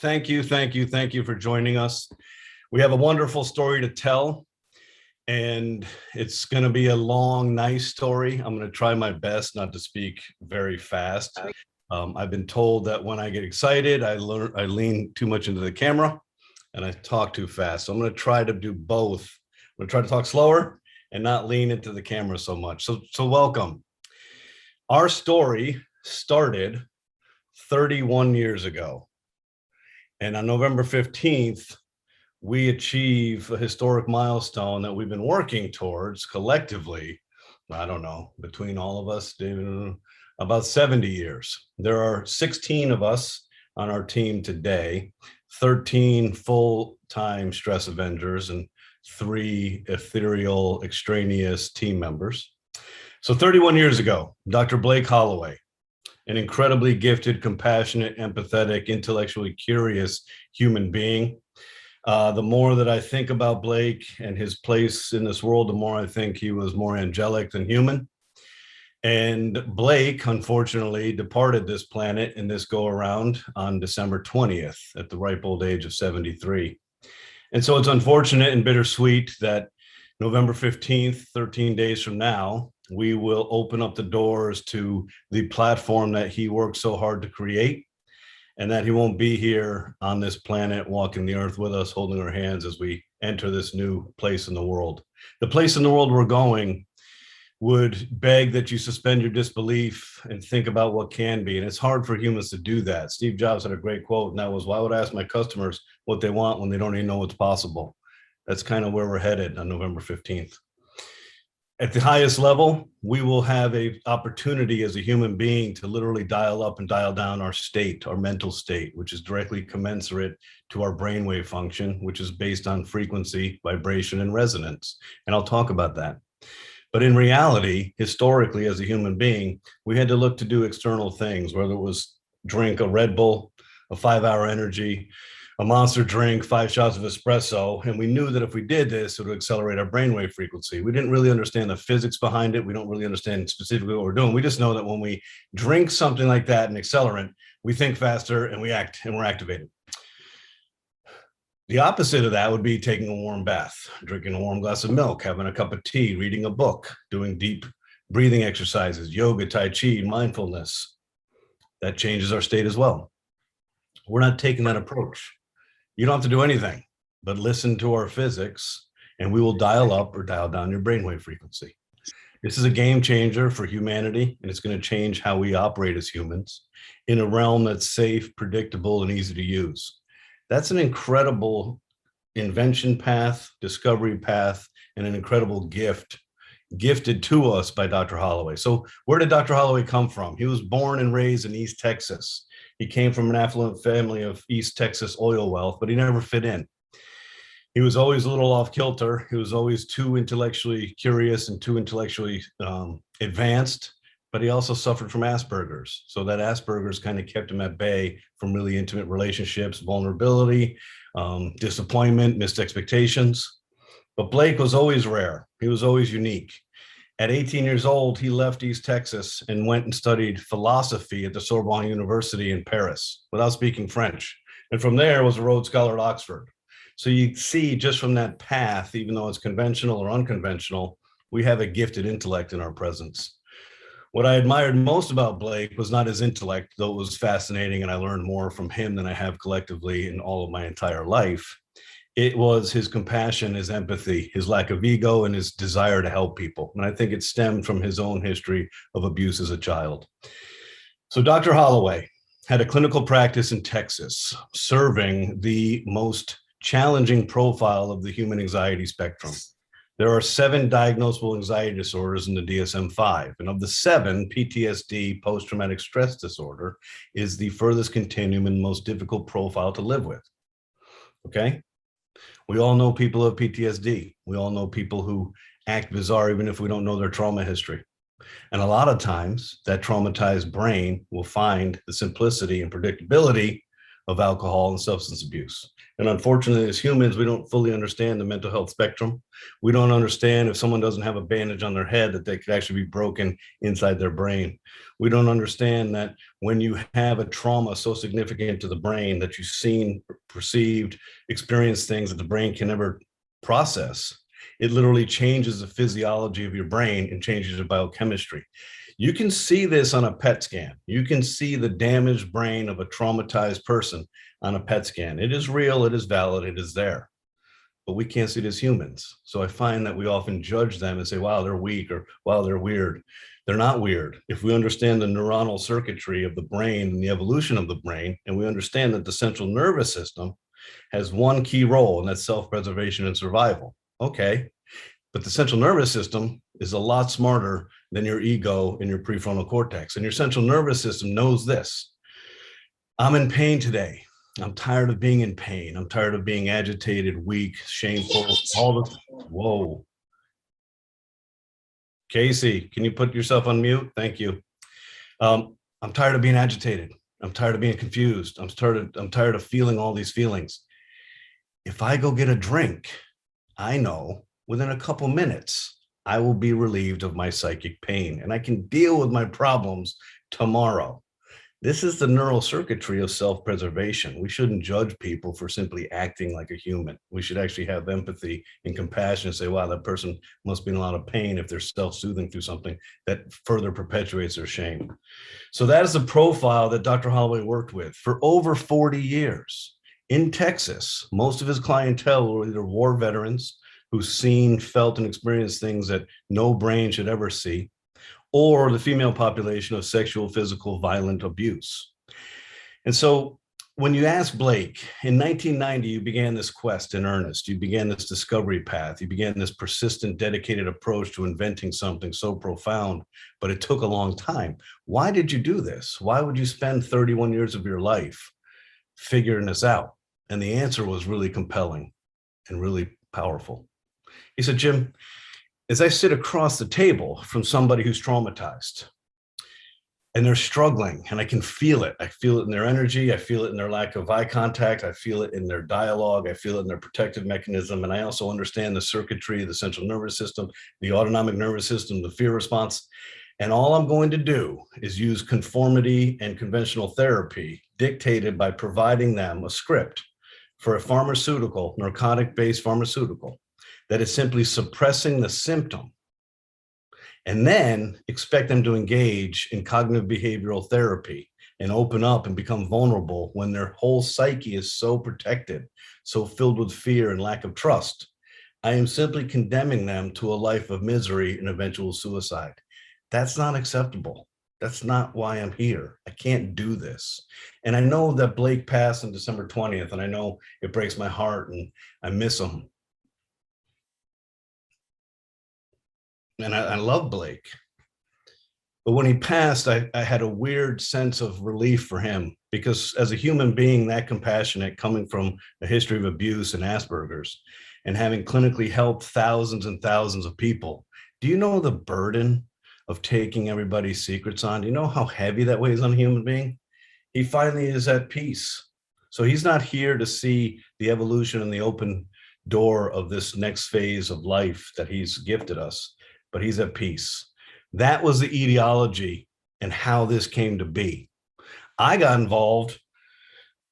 Thank you for joining us. We have a wonderful story to tell, and it's going to be a long, nice story. I'm going to try my best not to speak very fast. I've been told that when I get excited, I lean too much into the camera and I talk too fast. So I'm going to try to do both. I'm going to try to talk slower and not lean into the camera so much. So welcome. Our story started 31 years ago. And on November 15th, we achieve a historic milestone that we've been working towards collectively, I don't know, between all of us, about 70 years. There are 16 of us on our team today, 13 full-time stress avengers and 3 ethereal extraneous team members. So 31 years ago, Dr. Blake Holloway, an incredibly gifted, compassionate, empathetic, intellectually curious human being. The more that I think about Blake and his place in this world, the more I think he was more angelic than human. And Blake, unfortunately, departed this planet in this go-around on December 20th at the ripe old age of 73. And so it's unfortunate and bittersweet that November 15th, 13 days from now, we will open up the doors to the platform that he worked so hard to create, and that he won't be here on this planet walking the earth with us, holding our hands as we enter this new place in the world. The place in the world we're going would beg that you suspend your disbelief and think about what can be. And it's hard for humans to do that. Steve Jobs had a great quote, and that was, why would I ask my customers what they want when they don't even know what's possible? That's kind of where we're headed on November 15th. At the highest level, we will have an opportunity as a human being to literally dial up and dial down our state, our mental state, which is directly commensurate to our brainwave function, which is based on frequency, vibration, and resonance. And I'll talk about that. But in reality, historically, as a human being, we had to look to do external things, whether it was drink a Red Bull, a 5-hour energy, a monster drink, 5 shots of espresso. And we knew that if we did this, it would accelerate our brainwave frequency. We didn't really understand the physics behind it. We don't really understand specifically what we're doing. We just know that when we drink something like that, an accelerant, we think faster and we act and we're activated. The opposite of that would be taking a warm bath, drinking a warm glass of milk, having a cup of tea, reading a book, doing deep breathing exercises, yoga, tai chi, mindfulness. That changes our state as well. We're not taking that approach. You don't have to do anything but listen to our physics, and we will dial up or dial down your brainwave frequency. This is a game changer for humanity, and it's going to change how we operate as humans in a realm that's safe, predictable, and easy to use. That's an incredible invention path, discovery path, and an incredible gift gifted to us by Dr. Holloway. So where did Dr. Holloway come from? He was born and raised in East Texas. He came from an affluent family of East Texas oil wealth, but he never fit in. He was always a little off kilter. He was always too intellectually curious and too intellectually advanced, but he also suffered from Asperger's. So that Asperger's kind of kept him at bay from really intimate relationships, vulnerability, disappointment, missed expectations. But Blake was always rare. He was always unique. At 18 years old, he left East Texas and went and studied philosophy at the Sorbonne University in Paris without speaking French. And from there was a Rhodes Scholar at Oxford. So you see just from that path, even though it's conventional or unconventional, we have a gifted intellect in our presence. What I admired most about Blake was not his intellect, though it was fascinating and I learned more from him than I have collectively in all of my entire life. It was his compassion, his empathy, his lack of ego, and his desire to help people. And I think it stemmed from his own history of abuse as a child. So Dr. Holloway had a clinical practice in Texas, serving the most challenging profile of the human anxiety spectrum. There are 7 diagnosable anxiety disorders in the DSM-5. And of the 7, PTSD, post-traumatic stress disorder, is the furthest continuum and most difficult profile to live with. Okay? We all know people who have PTSD. We all know people who act bizarre, even if we don't know their trauma history. And a lot of times that traumatized brain will find the simplicity and predictability of alcohol and substance abuse. And unfortunately, as humans, we don't fully understand the mental health spectrum. We don't understand if someone doesn't have a bandage on their head, that they could actually be broken inside their brain. We don't understand that when you have a trauma so significant to the brain that you've seen, perceived, experienced things that the brain can never process, it literally changes the physiology of your brain and changes your biochemistry. You can see this on a PET scan. You can see the damaged brain of a traumatized person on a PET scan. It is real, it is valid, it is there. But we can't see it as humans. So I find that we often judge them and say, wow, they're weak, or wow, they're weird. They're not weird. If we understand the neuronal circuitry of the brain and the evolution of the brain, and we understand that the central nervous system has one key role, and that's self-preservation and survival. Okay, but the central nervous system is a lot smarter than your ego and your prefrontal cortex. And your central nervous system knows this. I'm in pain today. I'm tired of being in pain. I'm tired of being agitated, weak, shameful, all this. Whoa. Casey, can you put yourself on mute? Thank you. I'm tired of being agitated. I'm tired of being confused. I'm tired of feeling all these feelings. If I go get a drink, I know within a couple minutes, I will be relieved of my psychic pain and I can deal with my problems tomorrow. This is the neural circuitry of self-preservation. We shouldn't judge people for simply acting like a human. We should actually have empathy and compassion and say, wow, that person must be in a lot of pain if they're self-soothing through something that further perpetuates their shame. So that is the profile that Dr. Holloway worked with for over 40 years. In Texas, most of his clientele were either war veterans who've seen, felt, and experienced things that no brain should ever see, or the female population of sexual, physical, violent abuse. And so when you ask Blake, in 1990, you began this quest in earnest. You began this discovery path. You began this persistent, dedicated approach to inventing something so profound, but it took a long time. Why did you do this? Why would you spend 31 years of your life figuring this out? And the answer was really compelling and really powerful. He said, Jim, as I sit across the table from somebody who's traumatized and they're struggling, and I can feel it. I feel it in their energy. I feel it in their lack of eye contact. I feel it in their dialogue. I feel it in their protective mechanism. And I also understand the circuitry, the central nervous system, the autonomic nervous system, the fear response. And all I'm going to do is use conformity and conventional therapy dictated by providing them a script for a pharmaceutical, narcotic-based pharmaceutical, that is simply suppressing the symptom, and then expect them to engage in cognitive behavioral therapy and open up and become vulnerable when their whole psyche is so protected, so filled with fear and lack of trust. I am simply condemning them to a life of misery and eventual suicide. That's not acceptable. That's not why I'm here. I can't do this. And I know that Blake passed on December 20th, and I know it breaks my heart and I miss him. And I love Blake. But when he passed, I had a weird sense of relief for him, because as a human being that compassionate, coming from a history of abuse and Asperger's, and having clinically helped thousands and thousands of people, do you know the burden of taking everybody's secrets on? Do you know how heavy that weighs on a human being? He finally is at peace. So he's not here to see the evolution and the open door of this next phase of life that he's gifted us, but he's at peace. That was the etiology and how this came to be. I got involved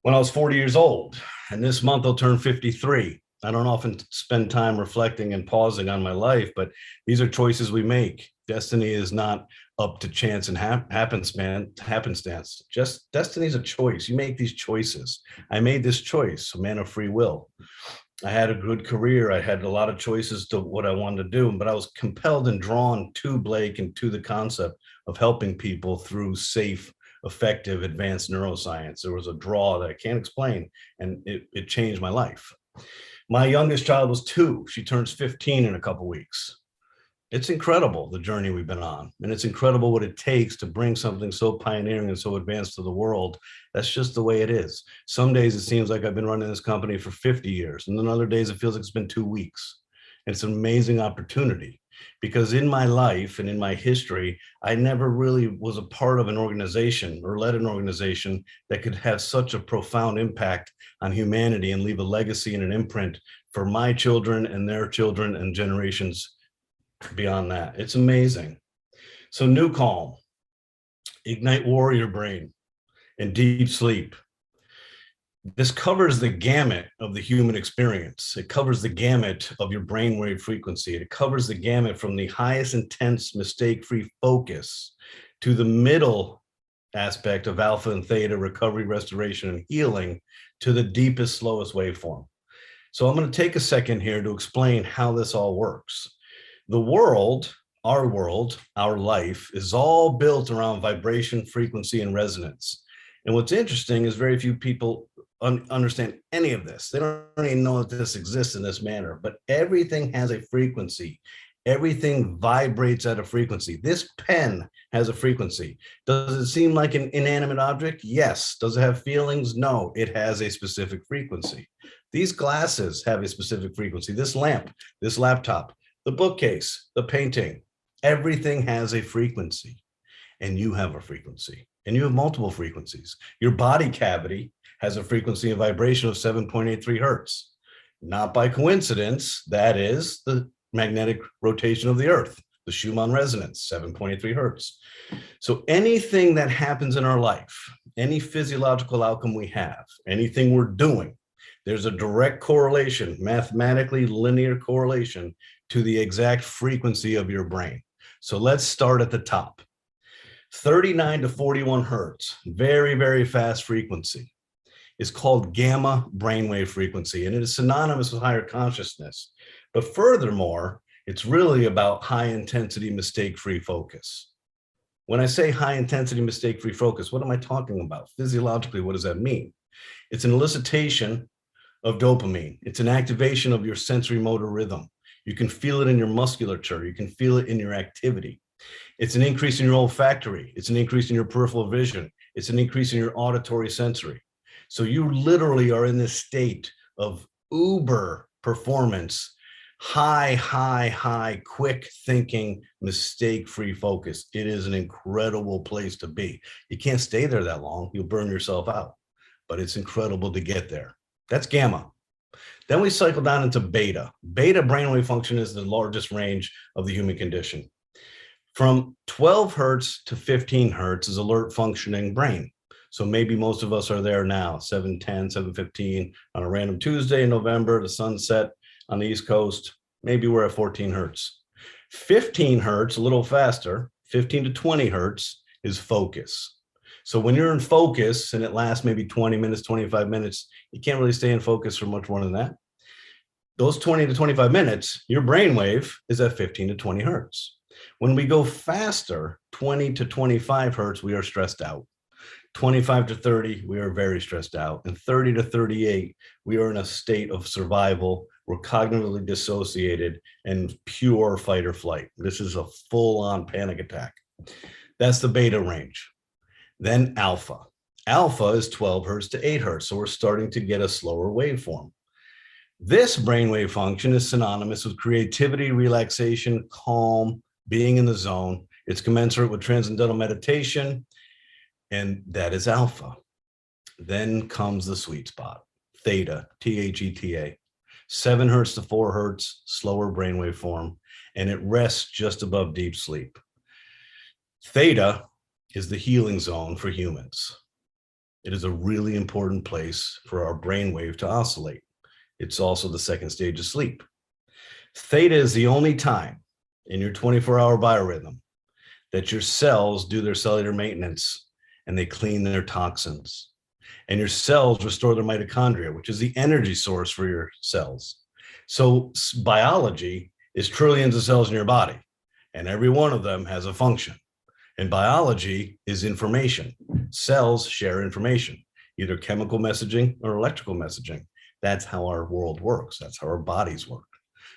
when I was 40 years old, and this month I'll turn 53. I don't often spend time reflecting and pausing on my life, but these are choices we make. Destiny is not up to chance and happenstance. Just destiny is a choice. You make these choices. I made this choice, a man of free will. I had a good career. I had a lot of choices to what I wanted to do, but I was compelled and drawn to Blake and to the concept of helping people through safe, effective, advanced neuroscience. There was a draw that I can't explain, and it changed my life. My youngest child was 2. She turns 15 in a couple weeks. It's incredible, the journey we've been on, and it's incredible what it takes to bring something so pioneering and so advanced to the world. That's just the way it is. Some days it seems like I've been running this company for 50 years, and then other days it feels like it's been 2 weeks. And it's an amazing opportunity. because in my life and in my history, I never really was a part of an organization or led an organization that could have such a profound impact on humanity and leave a legacy and an imprint for my children and their children and generations beyond that. It's amazing. So NuCalm, Ignite Warrior Brain, and deep sleep. This covers the gamut of the human experience. It covers the gamut of your brainwave frequency. It covers the gamut from the highest intense mistake-free focus to the middle aspect of alpha and theta, recovery, restoration, and healing, to the deepest, slowest waveform. So I'm going to take a second here to explain how this all works. The world, our life, is all built around vibration, frequency, and resonance. And what's interesting is very few people understand any of this. They don't even know that this exists in this manner, but everything has a frequency. Everything vibrates at a frequency. This pen has a frequency. Does it seem like an inanimate object? Yes. Does it have feelings? No, it has a specific frequency. These glasses have a specific frequency. This lamp, this laptop, the bookcase, the painting, everything has a frequency, and you have a frequency, and you have multiple frequencies. Your body cavity has a frequency and vibration of 7.83 hertz. Not by coincidence, that is the magnetic rotation of the earth, the Schumann resonance, 7.83 hertz. So anything that happens in our life, any physiological outcome we have, anything we're doing, there's a direct correlation, mathematically linear correlation, to the exact frequency of your brain. So let's start at the top. 39 to 41 hertz, very, very fast frequency, is called gamma brainwave frequency, and it is synonymous with higher consciousness. But furthermore, it's really about high intensity mistake-free focus. When I say high intensity mistake-free focus, what am I talking about? Physiologically, what does that mean? It's an elicitation of dopamine. It's an activation of your sensory motor rhythm. You can feel it in your musculature. You can feel it in your activity. It's an increase in your olfactory. It's an increase in your peripheral vision. It's an increase in your auditory sensory. So you literally are in this state of uber performance, high, quick thinking, mistake-free focus. It is an incredible place to be. You can't stay there that long. You'll burn yourself out, but it's incredible to get there. That's gamma. Then we cycle down into beta. Beta brainwave function is the largest range of the human condition. From 12 hertz to 15 hertz is alert functioning brain. So maybe most of us are there now, 7:10, 7:15 on a random Tuesday in November, the sunset on the East Coast. Maybe we're at 14 hertz. 15 hertz, a little faster, 15 to 20 hertz is focus. So when you're in focus and it lasts maybe 20 minutes, 25 minutes, you can't really stay in focus for much more than that. Those 20 to 25 minutes, your brainwave is at 15 to 20 hertz. When we go faster, 20 to 25 hertz, we are stressed out. 25 to 30, we are very stressed out. And 30 to 38, we are in a state of survival. We're cognitively dissociated and pure fight or flight. This is a full-on panic attack. That's the beta range. Then alpha. Alpha is 12 hertz to 8 hertz, so we're starting to get a slower waveform. This brainwave function is synonymous with creativity, relaxation, calm, being in the zone. It's commensurate with transcendental meditation, and that is alpha. Then comes the sweet spot, theta, Theta, 7 hertz to 4 hertz, slower brainwave form, and it rests just above deep sleep. Theta is the healing zone for humans. It is a really important place for our brainwave to oscillate. It's also the second stage of sleep. Theta is the only time in your 24-hour biorhythm that your cells do their cellular maintenance and they clean their toxins. And your cells restore their mitochondria, which is the energy source for your cells. So biology is trillions of cells in your body, and every one of them has a function. And biology is information. Cells share information, either chemical messaging or electrical messaging. That's how our world works. That's how our bodies work.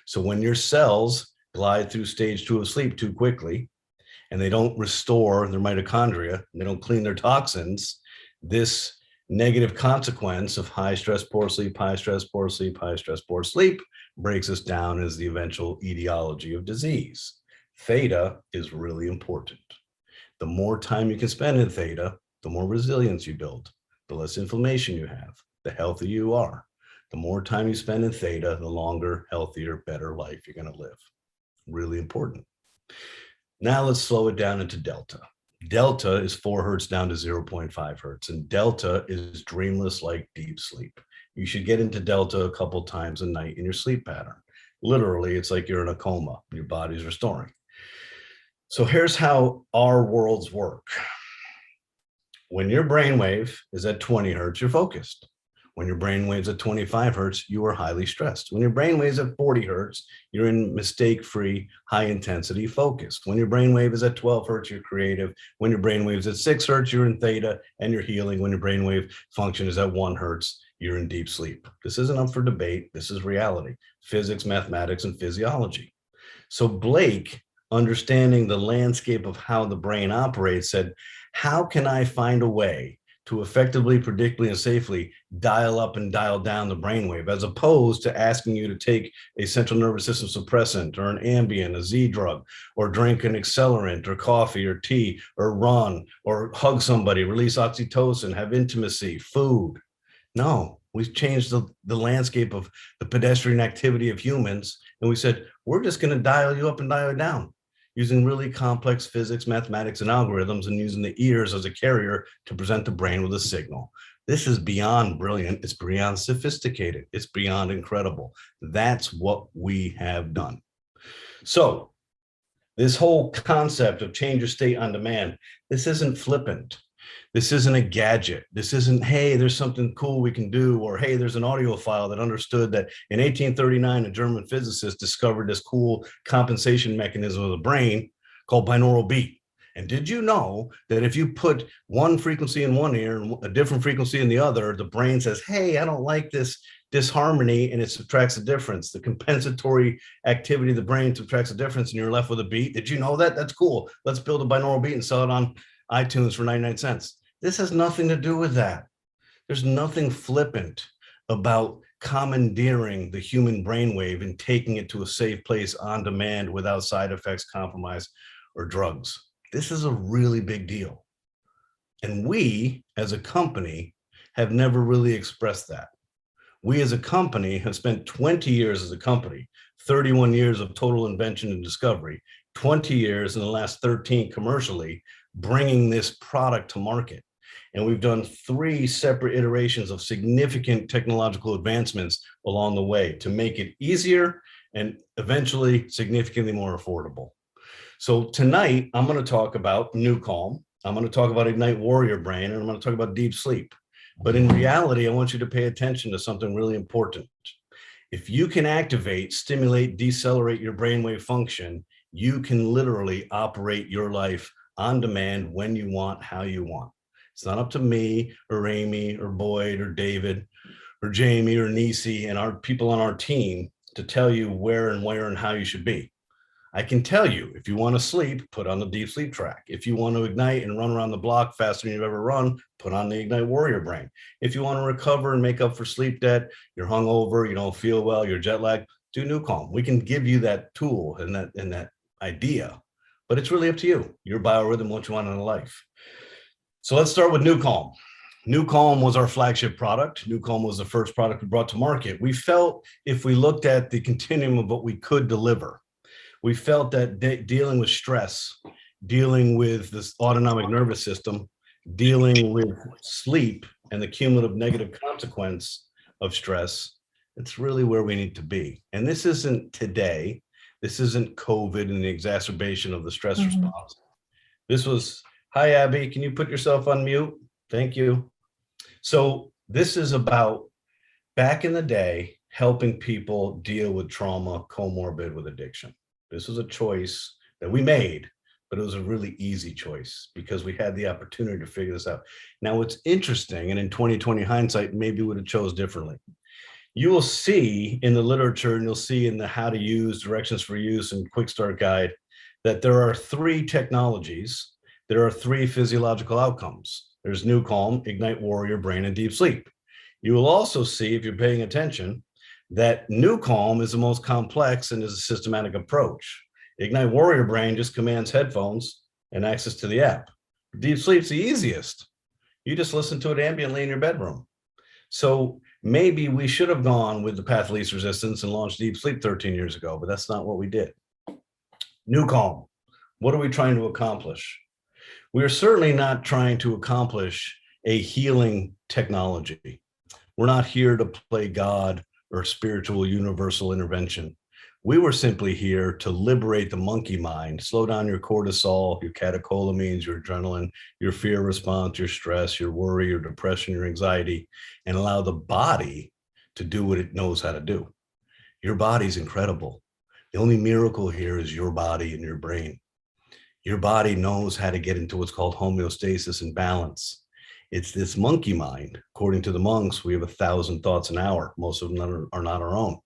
So when your cells glide through stage 2 of sleep too quickly, and they don't restore their mitochondria, and they don't clean their toxins, this Negative consequence of high stress, poor sleep, high stress, poor sleep, high stress, poor sleep breaks us down as the eventual etiology of disease. Theta is really important. The more time you can spend in theta, the more resilience you build, the less inflammation you have, the healthier you are. The more time you spend in theta, the longer, healthier, better life you're going to live. Really important. Now let's slow it down into delta. Delta is 4 hertz down to 0.5 hertz, and delta is dreamless like deep sleep. You should get into delta a couple times a night in your sleep pattern. Literally, it's like you're in a coma, your body's restoring. So here's how our worlds work. When your brainwave is at 20 hertz, you're focused. When your brainwave's at 25 hertz, you are highly stressed. When your brainwave's at 40 hertz, you're in mistake-free, high-intensity focus. When your brainwave is at 12 hertz, you're creative. When your brainwave's at 6 hertz, you're in theta and you're healing. When your brainwave function is at 1 hertz, you're in deep sleep. This isn't up for debate. This is reality. Physics, mathematics, and physiology. So Blake, understanding the landscape of how the brain operates, said, how can I find a way to effectively, predictably, and safely dial up and dial down the brainwave, as opposed to asking you to take a central nervous system suppressant or an Ambien, a Z drug, or drink an accelerant or coffee or tea or run or hug somebody, release oxytocin, have intimacy, food. No, we've changed the landscape of the pedestrian activity of humans. And we said, we're just going to dial you up and dial you down, using really complex physics, mathematics, and algorithms, and using the ears as a carrier to present the brain with a signal. This is beyond brilliant. It's beyond sophisticated. It's beyond incredible. That's what we have done. So this whole concept of change your state on demand, this isn't flippant. This isn't a gadget. This isn't, hey, there's something cool we can do, or hey, there's an audiophile that understood that in 1839, a German physicist discovered this cool compensation mechanism of the brain called binaural beat. And did you know that if you put one frequency in one ear and a different frequency in the other, the brain says, hey, I don't like this disharmony, and it subtracts the difference. The compensatory activity of the brain subtracts the difference, and you're left with a beat. Did you know that? That's cool. Let's build a binaural beat and sell it on iTunes for 99 cents. This has nothing to do with that. There's nothing flippant about commandeering the human brainwave and taking it to a safe place on demand without side effects, compromise, or drugs. This is a really big deal. And we, as a company, have never really expressed that. We, as a company, have spent 20 years as a company, 31 years of total invention and discovery, 20 years in the last 13 commercially, bringing this product to market. And we've done 3 separate iterations of significant technological advancements along the way to make it easier and eventually significantly more affordable. So tonight, I'm going to talk about NuCalm. I'm going to talk about Ignite Warrior Brain, and I'm going to talk about deep sleep. But in reality, I want you to pay attention to something really important. If you can activate, stimulate, decelerate your brainwave function, you can literally operate your life on demand when you want, how you want. It's not up to me or Amy or Boyd or David or Jamie or Nisi and our people on our team to tell you where and how you should be. I can tell you, if you want to sleep, put on the deep sleep track. If you want to ignite and run around the block faster than you've ever run, put on the Ignite Warrior Brain. If you want to recover and make up for sleep debt, you're hungover, you don't feel well, you're jet lagged, do NuCalm. We can give you that tool and that idea, but it's really up to you, your biorhythm, what you want in life. So let's start with NuCalm. NuCalm was our flagship product. NuCalm was the first product we brought to market. We felt if we looked at the continuum of what we could deliver, we felt that dealing with stress, dealing with this autonomic nervous system, dealing with sleep and the cumulative negative consequence of stress, it's really where we need to be. And this isn't today. This isn't COVID and the exacerbation of the stress response. This was, hi, Abby, can you put yourself on mute? Thank you. So this is about, back in the day, helping people deal with trauma comorbid with addiction. This was a choice that we made, but it was a really easy choice because we had the opportunity to figure this out. Now, what's interesting, and in 2020 hindsight, maybe would have chose differently. You will see in the literature, and you'll see in the how to use, directions for use, and quick start guide, that there are 3 technologies. There are 3 physiological outcomes. There's NuCalm, Ignite Warrior Brain, and Deep Sleep. You will also see, if you're paying attention, that NuCalm is the most complex and is a systematic approach. Ignite Warrior Brain just commands headphones and access to the app. Deep Sleep's the easiest. You just listen to it ambiently in your bedroom. So maybe we should have gone with the path of least resistance and launched Deep Sleep 13 years ago, but that's not what we did. NuCalm, what are we trying to accomplish? We're certainly not trying to accomplish a healing technology. We're not here to play God or spiritual universal intervention. We were simply here to liberate the monkey mind, slow down your cortisol, your catecholamines, your adrenaline, your fear response, your stress, your worry, your depression, your anxiety, and allow the body to do what it knows how to do. Your body's incredible. The only miracle here is your body and your brain. Your body knows how to get into what's called homeostasis and balance. It's this monkey mind. According to the monks, we have 1,000 thoughts an hour. Most of them are not our own.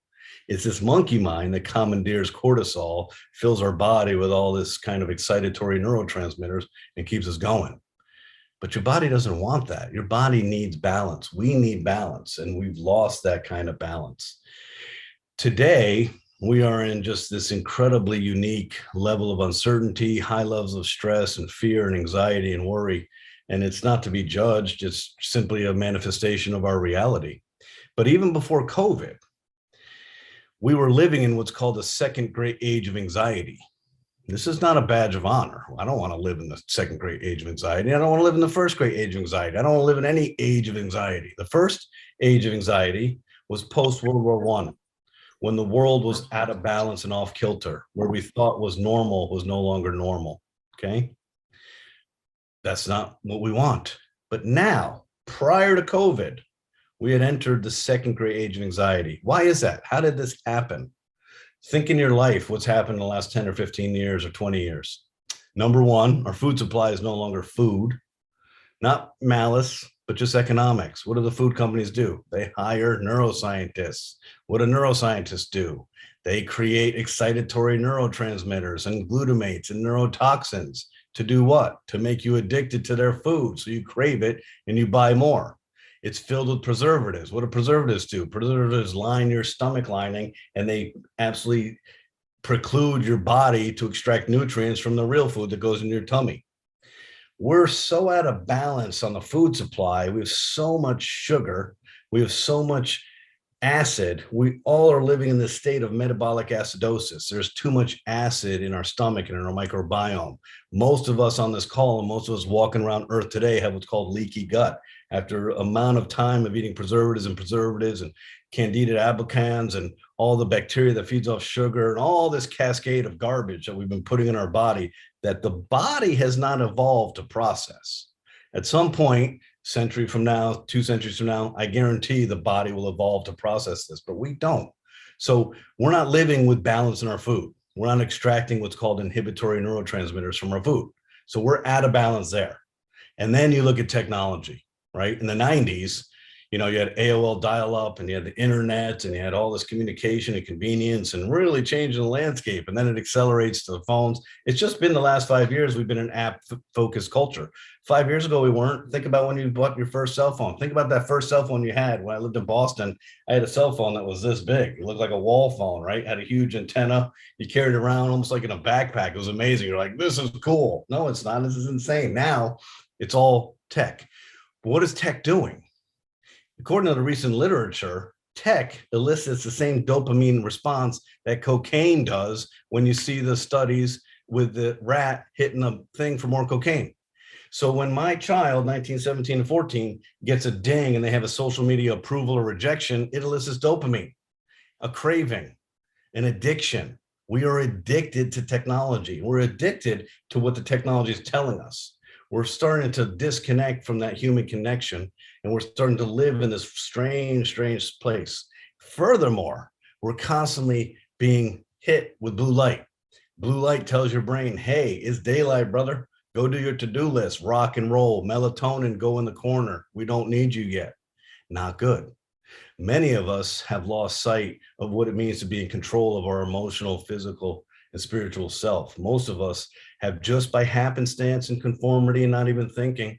It's this monkey mind that commandeers cortisol, fills our body with all this kind of excitatory neurotransmitters and keeps us going. But your body doesn't want that. Your body needs balance. We need balance, and we've lost that kind of balance. Today, we are in just this incredibly unique level of uncertainty, high levels of stress and fear and anxiety and worry. And it's not to be judged. It's simply a manifestation of our reality. But even before COVID, we were living in what's called the second great age of anxiety. This is not a badge of honor. I don't want to live in the second great age of anxiety. I don't want to live in the first great age of anxiety. I don't want to live in any age of anxiety. The first age of anxiety was post-World War I, when the world was out of balance and off kilter, where we thought was normal was no longer normal, okay? That's not what we want. But now, prior to COVID, we had entered the second great age of anxiety. Why is that? How did this happen? Think in your life what's happened in the last 10 or 15 years or 20 years. Number one, our food supply is no longer food, not malice, but just economics. What do the food companies do? They hire neuroscientists. What do neuroscientists do? They create excitatory neurotransmitters and glutamates and neurotoxins to do what? To make you addicted to their food. So you crave it and you buy more. It's filled with preservatives. What do preservatives do? Preservatives line your stomach lining, and they absolutely preclude your body to extract nutrients from the real food that goes in your tummy. We're so out of balance on the food supply. We have so much sugar. We have so much acid. We all are living in this state of metabolic acidosis. There's too much acid in our stomach and in our microbiome. Most of us on this call and most of us walking around Earth today have what's called leaky gut. After amount of time of eating preservatives and Candida albicans and all the bacteria that feeds off sugar and all this cascade of garbage that we've been putting in our body that the body has not evolved to process. At some point, century from now, 2 centuries from now, I guarantee the body will evolve to process this, but we don't. So we're not living with balance in our food. We're not extracting what's called inhibitory neurotransmitters from our food. So we're out of balance there. And then you look at technology. Right? In the 90s, you had AOL dial-up and you had the internet and you had all this communication and convenience and really changing the landscape. And then it accelerates to the phones. It's just been the last 5 years we've been an app-focused culture. 5 years ago, we weren't. Think about when you bought your first cell phone. Think about that first cell phone you had. When I lived in Boston, I had a cell phone that was this big. It looked like a wall phone, right? Had a huge antenna. You carried it around almost like in a backpack. It was amazing. You're like, this is cool. No, it's not. This is insane. Now it's all tech. What is tech doing? According to the recent literature, tech elicits the same dopamine response that cocaine does when you see the studies with the rat hitting a thing for more cocaine. So when my child, 19, 17, and 14, gets a ding and they have a social media approval or rejection, it elicits dopamine, a craving, an addiction. We are addicted to technology. We're addicted to what the technology is telling us. We're starting to disconnect from that human connection, and we're starting to live in this strange place. Furthermore, we're constantly being hit with blue light. Blue light tells your brain, hey, it's daylight, brother. Go do your to-do list, rock and roll, melatonin, go in the corner. We don't need you yet. Not good. Many of us have lost sight of what it means to be in control of our emotional, physical, and spiritual self. Most of us have, just by happenstance and conformity and not even thinking,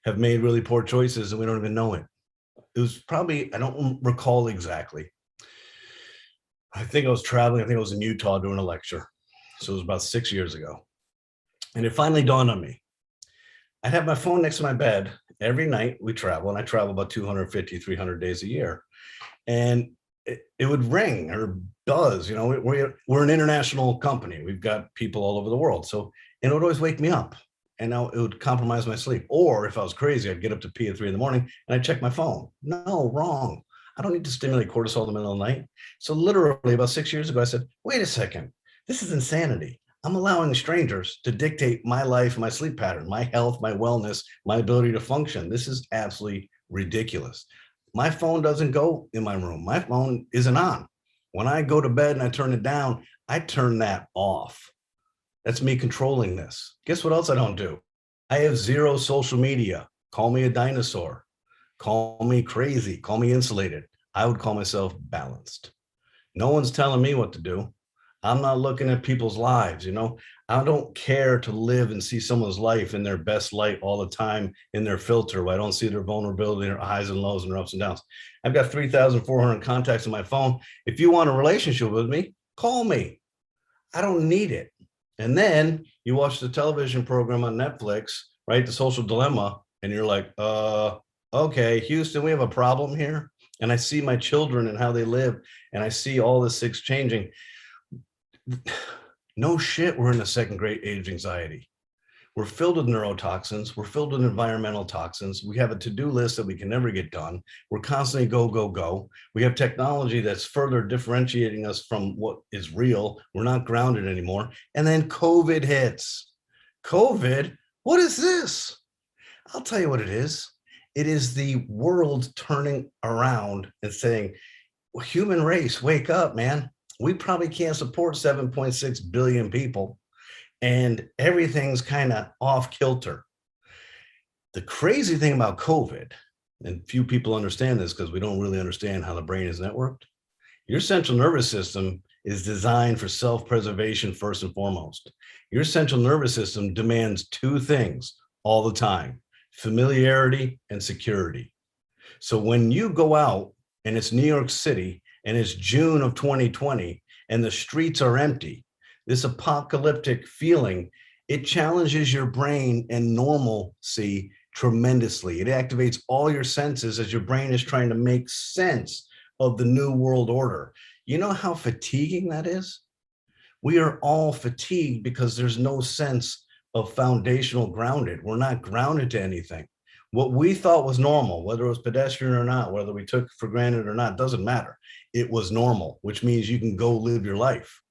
have made really poor choices and we don't even know it. It was probably, I don't recall exactly. I think I was traveling. I think I was in Utah doing a lecture. So it was about 6 years ago. And it finally dawned on me. I'd have my phone next to my bed every night. We travel, and I travel about 250, 300 days a year. And it would ring or buzz. You know, we're an international company. We've got people all over the world. So, and it would always wake me up. And now it would compromise my sleep. Or if I was crazy, I'd get up to pee at 3 a.m. and I'd check my phone. No, wrong. I don't need to stimulate cortisol in the middle of the night. So literally about 6 years ago, I said, wait a second, this is insanity. I'm allowing strangers to dictate my life, my sleep pattern, my health, my wellness, my ability to function. This is absolutely ridiculous. My phone doesn't go in my room. My phone isn't on. When I go to bed and I turn it down, I turn that off. That's me controlling this. Guess what else I don't do? I have zero social media. Call me a dinosaur. Call me crazy. Call me insulated. I would call myself balanced. No one's telling me what to do. I'm not looking at people's lives. You know, I don't care to live and see someone's life in their best light all the time in their filter. I don't see their vulnerability, their highs and lows and their ups and downs. I've got 3,400 contacts on my phone. If you want a relationship with me, call me. I don't need it. And then you watch the television program on Netflix, right? The Social Dilemma. And you're like, okay, Houston, we have a problem here. And I see my children and how they live. And I see all this things changing. No shit, we're in the second great age anxiety. We're filled with neurotoxins. We're filled with environmental toxins. We have a to-do list that we can never get done. We're constantly go, go, go. We have technology that's further differentiating us from what is real. We're not grounded anymore. And then COVID hits. COVID? What is this? I'll tell you what it is. It is the world turning around and saying, well, human race, wake up, man. We probably can't support 7.6 billion people. And everything's kind of off kilter. The crazy thing about COVID, and few people understand this because we don't really understand how the brain is networked. Your central nervous system is designed for self-preservation first and foremost. Your central nervous system demands two things all the time: familiarity and security. So when you go out and it's New York City and it's June of 2020 and the streets are empty, this apocalyptic feeling, it challenges your brain and normalcy tremendously. It activates all your senses as your brain is trying to make sense of the new world order. You know how fatiguing that is? We are all fatigued because there's no sense of foundational grounded. We're not grounded to anything. What we thought was normal, whether it was pedestrian or not, whether we took for granted or not, doesn't matter. It was normal, which means you can go live your life.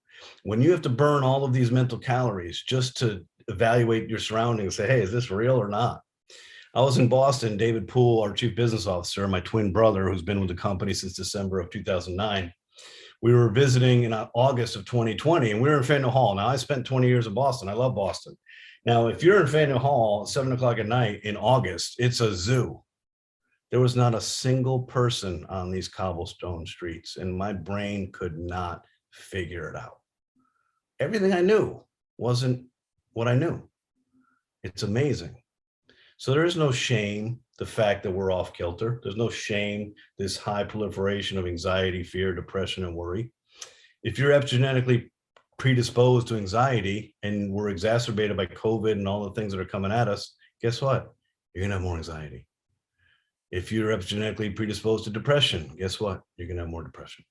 When you have to burn all of these mental calories just to evaluate your surroundings, say, hey, is this real or not? I was in Boston. David Poole, our chief business officer, my twin brother, who's been with the company since December of 2009, we were visiting in August of 2020, and we were in Faneuil Hall. Now, I spent 20 years in Boston. I love Boston. Now, if you're in Faneuil Hall at 7 o'clock at night in August, it's a zoo. There was not a single person on these cobblestone streets, and my brain could not figure it out. Everything I knew wasn't what I knew. It's amazing. So there is no shame, the fact that we're off kilter. There's no shame, this high proliferation of anxiety, fear, depression, and worry. If you're epigenetically predisposed to anxiety and we're exacerbated by COVID and all the things that are coming at us, guess what? You're gonna have more anxiety. If you're epigenetically predisposed to depression, guess what? You're gonna have more depression.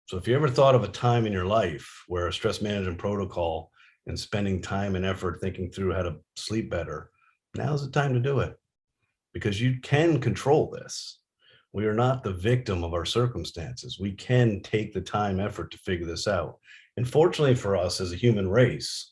So if you ever thought of a time in your life where a stress management protocol and spending time and effort thinking through how to sleep better, now's the time to do it, because you can control this. We are not the victim of our circumstances. We can take the time, effort to figure this out. And fortunately for us as a human race,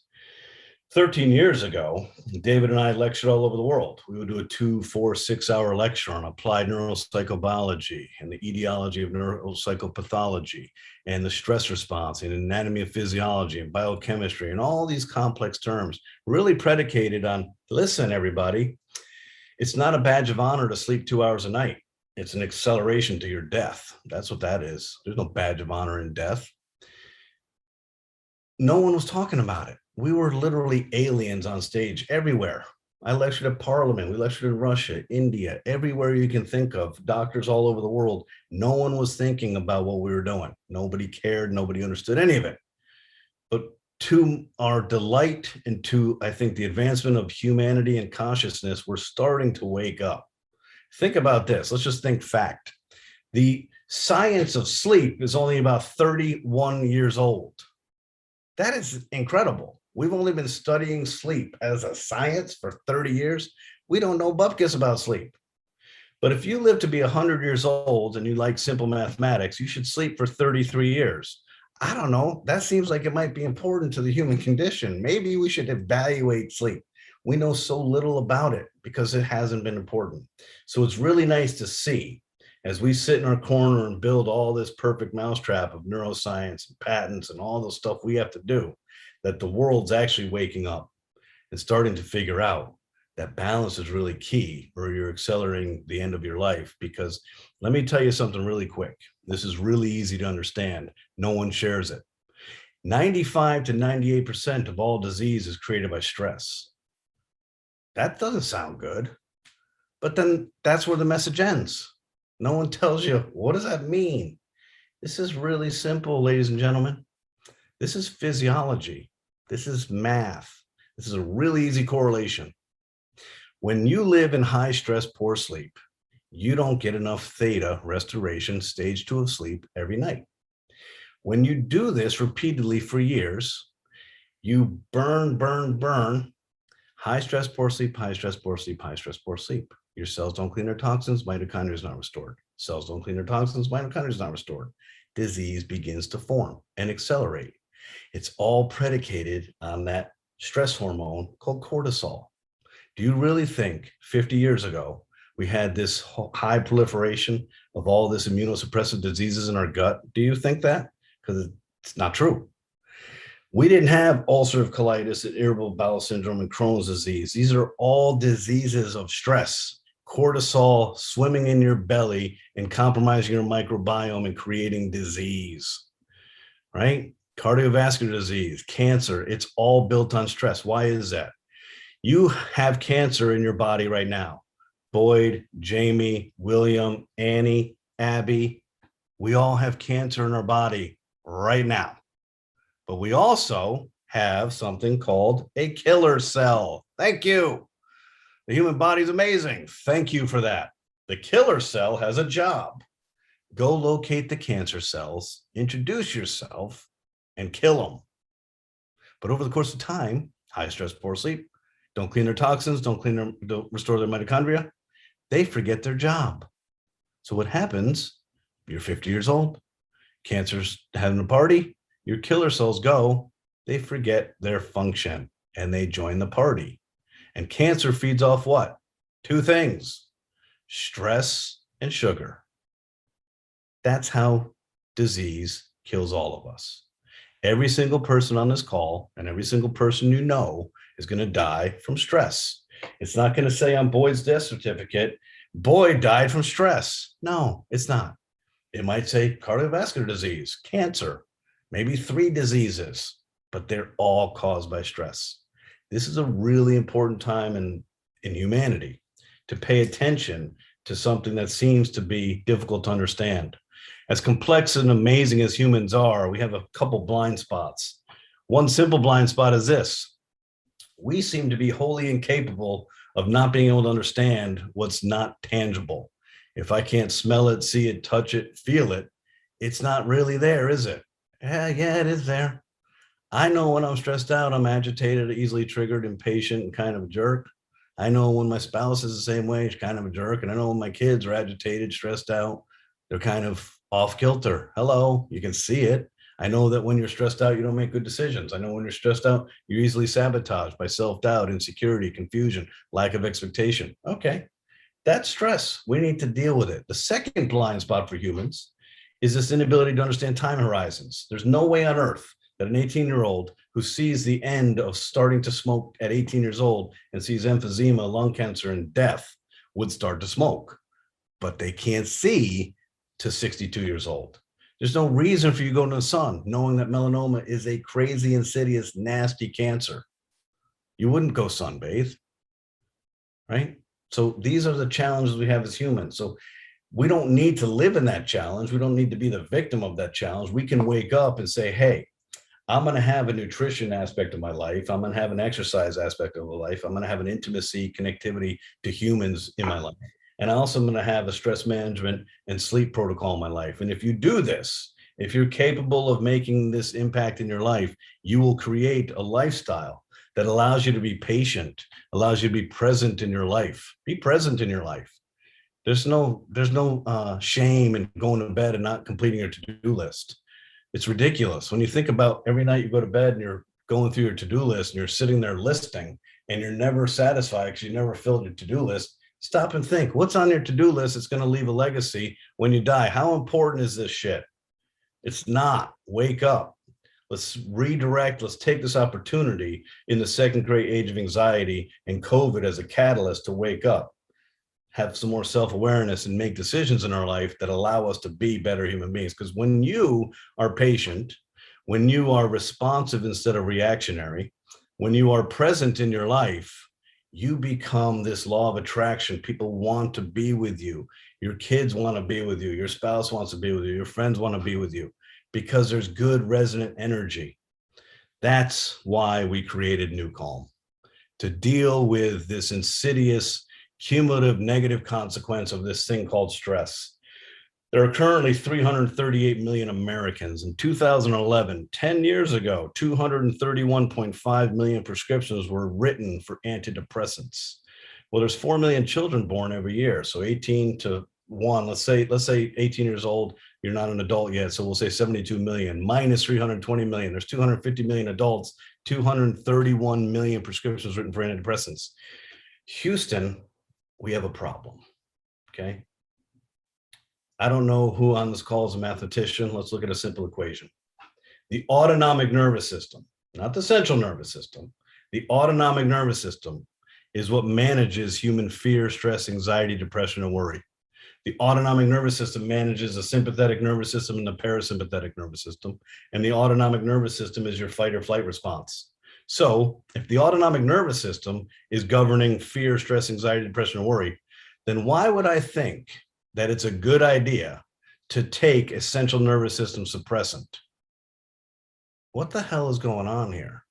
13 years ago, David and I lectured all over the world. We would do a 2, 4, 6-hour lecture on applied neuropsychobiology and the etiology of neuropsychopathology and the stress response and anatomy of physiology and biochemistry and all these complex terms, really predicated on, listen, everybody, it's not a badge of honor to sleep 2 hours a night. It's an acceleration to your death. That's what that is. There's no badge of honor in death. No one was talking about it. We were literally aliens on stage everywhere. I lectured at Parliament. We lectured in Russia, India, everywhere you can think of, doctors all over the world. No one was thinking about what we were doing. Nobody cared. Nobody understood any of it. But to our delight and to, I think, the advancement of humanity and consciousness, we're starting to wake up. Think about this. Let's just think fact. The science of sleep is only about 31 years old. That is incredible. We've only been studying sleep as a science for 30 years. We don't know bupkis about sleep. But if you live to be 100 years old and you like simple mathematics, you should sleep for 33 years. I don't know. That seems like it might be important to the human condition. Maybe we should evaluate sleep. We know so little about it because it hasn't been important. So it's really nice to see as we sit in our corner and build all this perfect mousetrap of neuroscience and patents and all the stuff we have to do, that the world's actually waking up and starting to figure out that balance is really key, or you're accelerating the end of your life. Because let me tell you something really quick. This is really easy to understand. No one shares it. 95 to 98% of all disease is created by stress. That doesn't sound good, but then that's where the message ends. No one tells you, what does that mean? This is really simple, ladies and gentlemen. This is physiology. This is math. This is a really easy correlation. When you live in high stress, poor sleep, you don't get enough theta restoration, stage 2 of sleep every night. When you do this repeatedly for years, you burn, high stress, poor sleep, high stress, poor sleep, high stress, poor sleep. Your cells don't clean their toxins, mitochondria is not restored. Cells don't clean their toxins, mitochondria is not restored. Disease begins to form and accelerate. It's all predicated on that stress hormone called cortisol. Do you really think 50 years ago, we had this high proliferation of all this immunosuppressive diseases in our gut? Do you think that? Because it's not true. We didn't have ulcerative colitis, irritable bowel syndrome, and Crohn's disease. These are all diseases of stress. Cortisol swimming in your belly and compromising your microbiome and creating disease, right? Cardiovascular disease, cancer, it's all built on stress. Why is that? You have cancer in your body right now. Boyd, Jamie, William, Annie, Abby, we all have cancer in our body right now. But we also have something called a killer cell. Thank you. The human body is amazing. Thank you for that. The killer cell has a job. Go locate the cancer cells, introduce yourself, and kill them. But over the course of time, high stress, poor sleep, don't clean their toxins, don't restore their mitochondria, they forget their job. So what happens? You're 50 years old, cancer's having a party, your killer cells go, they forget their function and they join the party. And cancer feeds off what? Two things, stress and sugar. That's how disease kills all of us. Every single person on this call and every single person you know is going to die from stress. It's not going to say on Boyd's death certificate, Boyd died from stress. No, it's not. It might say cardiovascular disease, cancer, maybe 3 diseases, but they're all caused by stress. This is a really important time in humanity to pay attention to something that seems to be difficult to understand. As complex and amazing as humans are, we have a couple blind spots. One simple blind spot is this. We seem to be wholly incapable of not being able to understand what's not tangible. If I can't smell it, see it, touch it, feel it, it's not really there, is it? Yeah, it is there. I know when I'm stressed out, I'm agitated, easily triggered, impatient, and kind of a jerk. I know when my spouse is the same way, she's kind of a jerk. And I know when my kids are agitated, stressed out, they're kind of off kilter. Hello, you can see it. I know that when you're stressed out, you don't make good decisions. I know when you're stressed out, you're easily sabotaged by self-doubt, insecurity, confusion, lack of expectation. Okay, that's stress. We need to deal with it. The second blind spot for humans is this inability to understand time horizons. There's no way on earth that an 18-year-old who sees the end of starting to smoke at 18 years old and sees emphysema, lung cancer, and death would start to smoke. But they can't see to 62 years old. There's no reason for you to go to the sun knowing that melanoma is a crazy, insidious, nasty cancer. You wouldn't go sunbathe. right? So these are the challenges we have as humans. So we don't need to live in that challenge. We don't need to be the victim of that challenge. We can wake up and say, hey, I'm going to have a nutrition aspect of my life. I'm going to have an exercise aspect of my life. I'm going to have an intimacy, connectivity to humans in my life. And I also am going to have a stress management and sleep protocol in my life. And if you do this, if you're capable of making this impact in your life, you will create a lifestyle that allows you to be patient, allows you to be present in your life. Be present in your life. There's no shame in going to bed and not completing your to-do list. It's ridiculous. When you think about every night you go to bed and you're going through your to-do list and you're sitting there listing and you're never satisfied because you never filled your to-do list, stop and think, what's on your to-do list that's going to leave a legacy when you die? How important is this shit? It's not. Wake up. Let's redirect. Let's take this opportunity in the second great age of anxiety and COVID as a catalyst to wake up, have some more self-awareness, and make decisions in our life that allow us to be better human beings. Because when you are patient, when you are responsive instead of reactionary, when you are present in your life, you become this law of attraction. People want to be with you. Your kids want to be with you. Your spouse wants to be with you. Your friends want to be with you because there's good resonant energy. That's why we created NuCalm, to deal with this insidious cumulative negative consequence of this thing called stress. There are currently 338 million Americans. In 2011, 10 years ago, 231.5 million prescriptions were written for antidepressants. Well, there's 4 million children born every year. So 18 to 1, let's say 18 years old, you're not an adult yet. So we'll say 72 million minus 320 million. There's 250 million adults, 231 million prescriptions written for antidepressants. Houston, we have a problem, okay? I don't know who on this call is a mathematician. Let's look at a simple equation. The autonomic nervous system, not the central nervous system, the autonomic nervous system is what manages human fear, stress, anxiety, depression, and worry. The autonomic nervous system manages the sympathetic nervous system and the parasympathetic nervous system. And the autonomic nervous system is your fight or flight response. So if the autonomic nervous system is governing fear, stress, anxiety, depression, and worry, then why would I think that it's a good idea to take a central nervous system suppressant? What the hell is going on here?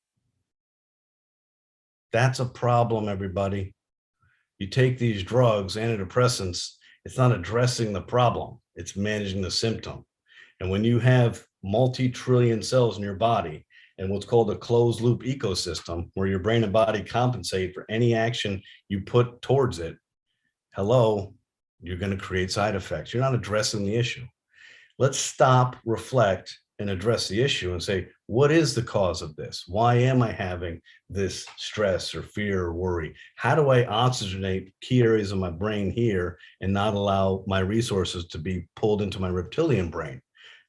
That's a problem, everybody. You take these drugs, antidepressants, it's not addressing the problem, it's managing the symptom. And when you have multi-trillion cells in your body and what's called a closed loop ecosystem, where your brain and body compensate for any action you put towards it, hello, you're going to create side effects. You're not addressing the issue. Let's stop, reflect, and address the issue and say, what is the cause of this? Why am I having this stress or fear or worry? How do I oxygenate key areas of my brain here and not allow my resources to be pulled into my reptilian brain?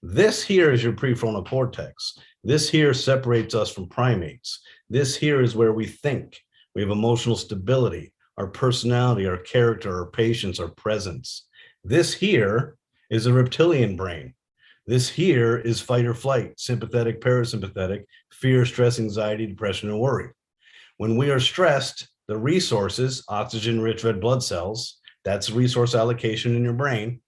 This here is your prefrontal cortex. This here separates us from primates. This here is where we think. We have emotional stability, our personality, our character, our patience, our presence. This here is a reptilian brain. This here is fight or flight, sympathetic, parasympathetic, fear, stress, anxiety, depression, and worry. When we are stressed, the resources, oxygen-rich red blood cells, that's resource allocation in your brain,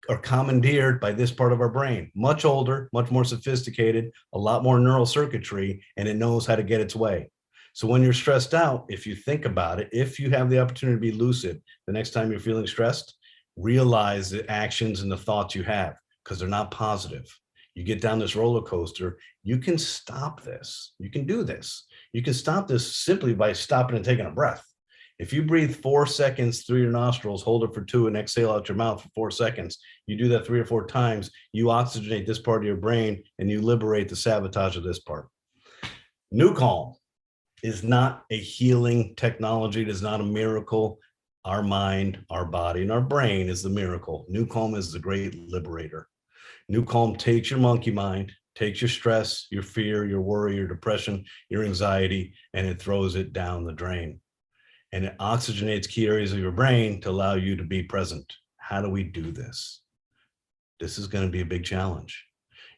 are commandeered by this part of our brain. Much older, much more sophisticated, a lot more neural circuitry, and it knows how to get its way. So when you're stressed out, if you think about it, if you have the opportunity to be lucid, the next time you're feeling stressed, realize the actions and the thoughts you have, because they're not positive. You get down this roller coaster, you can stop this. You can do this. You can stop this simply by stopping and taking a breath. If you breathe 4 seconds through your nostrils, hold it for 2, and exhale out your mouth for 4 seconds, you do that 3 or 4 times, you oxygenate this part of your brain and you liberate the sabotage of this part. NuCalm is not a healing technology. It is not a miracle. Our mind, our body, and our brain is the miracle. NuCalm is the great liberator. NuCalm takes your monkey mind, takes your stress, your fear, your worry, your depression, your anxiety, and it throws it down the drain. And it oxygenates key areas of your brain to allow you to be present. How do we do this? This is going to be a big challenge.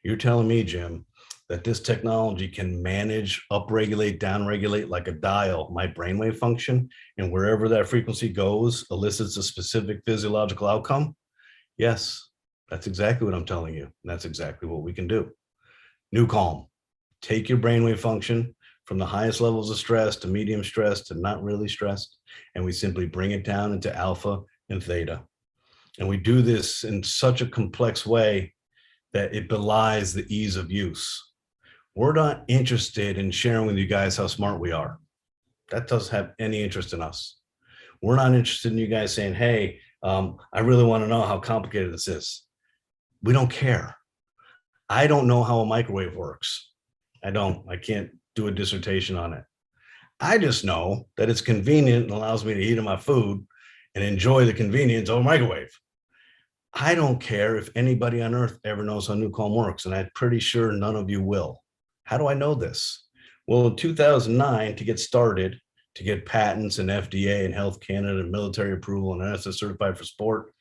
You're telling me, Jim, that this technology can manage, upregulate, downregulate like a dial my brainwave function, and wherever that frequency goes, elicits a specific physiological outcome? Yes, that's exactly what I'm telling you. And that's exactly what we can do. NuCalm, take your brainwave function from the highest levels of stress to medium stress to not really stressed, and we simply bring it down into alpha and theta. And we do this in such a complex way that it belies the ease of use. We're not interested in sharing with you guys how smart we are. That doesn't have any interest in us. We're not interested in you guys saying, hey, I really want to know how complicated this is. We don't care. I don't know how a microwave works. I can't do a dissertation on it. I just know that it's convenient and allows me to heat up my food and enjoy the convenience of a microwave. I don't care if anybody on earth ever knows how NuCalm works, and I'm pretty sure none of you will. How do I know this? Well, in 2009, to get started, to get patents and FDA and Health Canada and military approval and NSF certified for sport,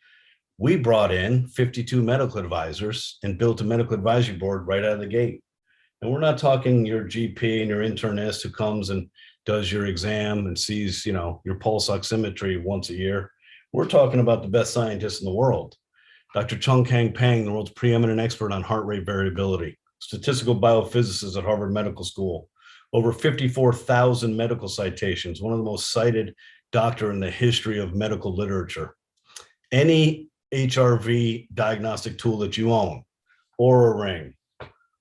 we brought in 52 medical advisors and built a medical advisory board right out of the gate. And we're not talking your GP and your internist who comes and does your exam and sees, your pulse oximetry once a year. We're talking about the best scientists in the world. Dr. Chung Kang Pang, the world's preeminent expert on heart rate variability, statistical biophysicist at Harvard Medical School, over 54,000 medical citations, one of the most cited doctor in the history of medical literature. Any HRV diagnostic tool that you own, Oura Ring,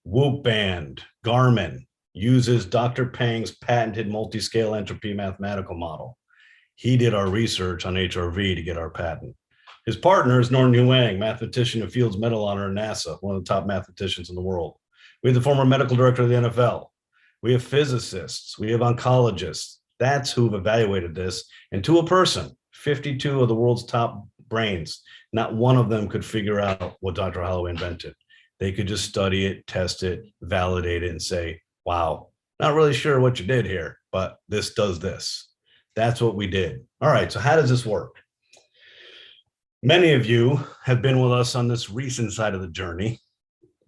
Whoop Band, Garmin, uses Dr. Pang's patented multi-scale entropy mathematical model. He did our research on HRV to get our patent. His partner is Norton Huang, mathematician who Fields Medal honor at NASA, one of the top mathematicians in the world. We have the former medical director of the NFL. We have physicists. We have oncologists. That's who've evaluated this. And to a person, 52 of the world's top brains, not one of them could figure out what Dr. Holloway invented. They could just study it, test it, validate it, and say, wow, not really sure what you did here, but this does this. That's what we did. All right, so how does this work? Many of you have been with us on this recent side of the journey,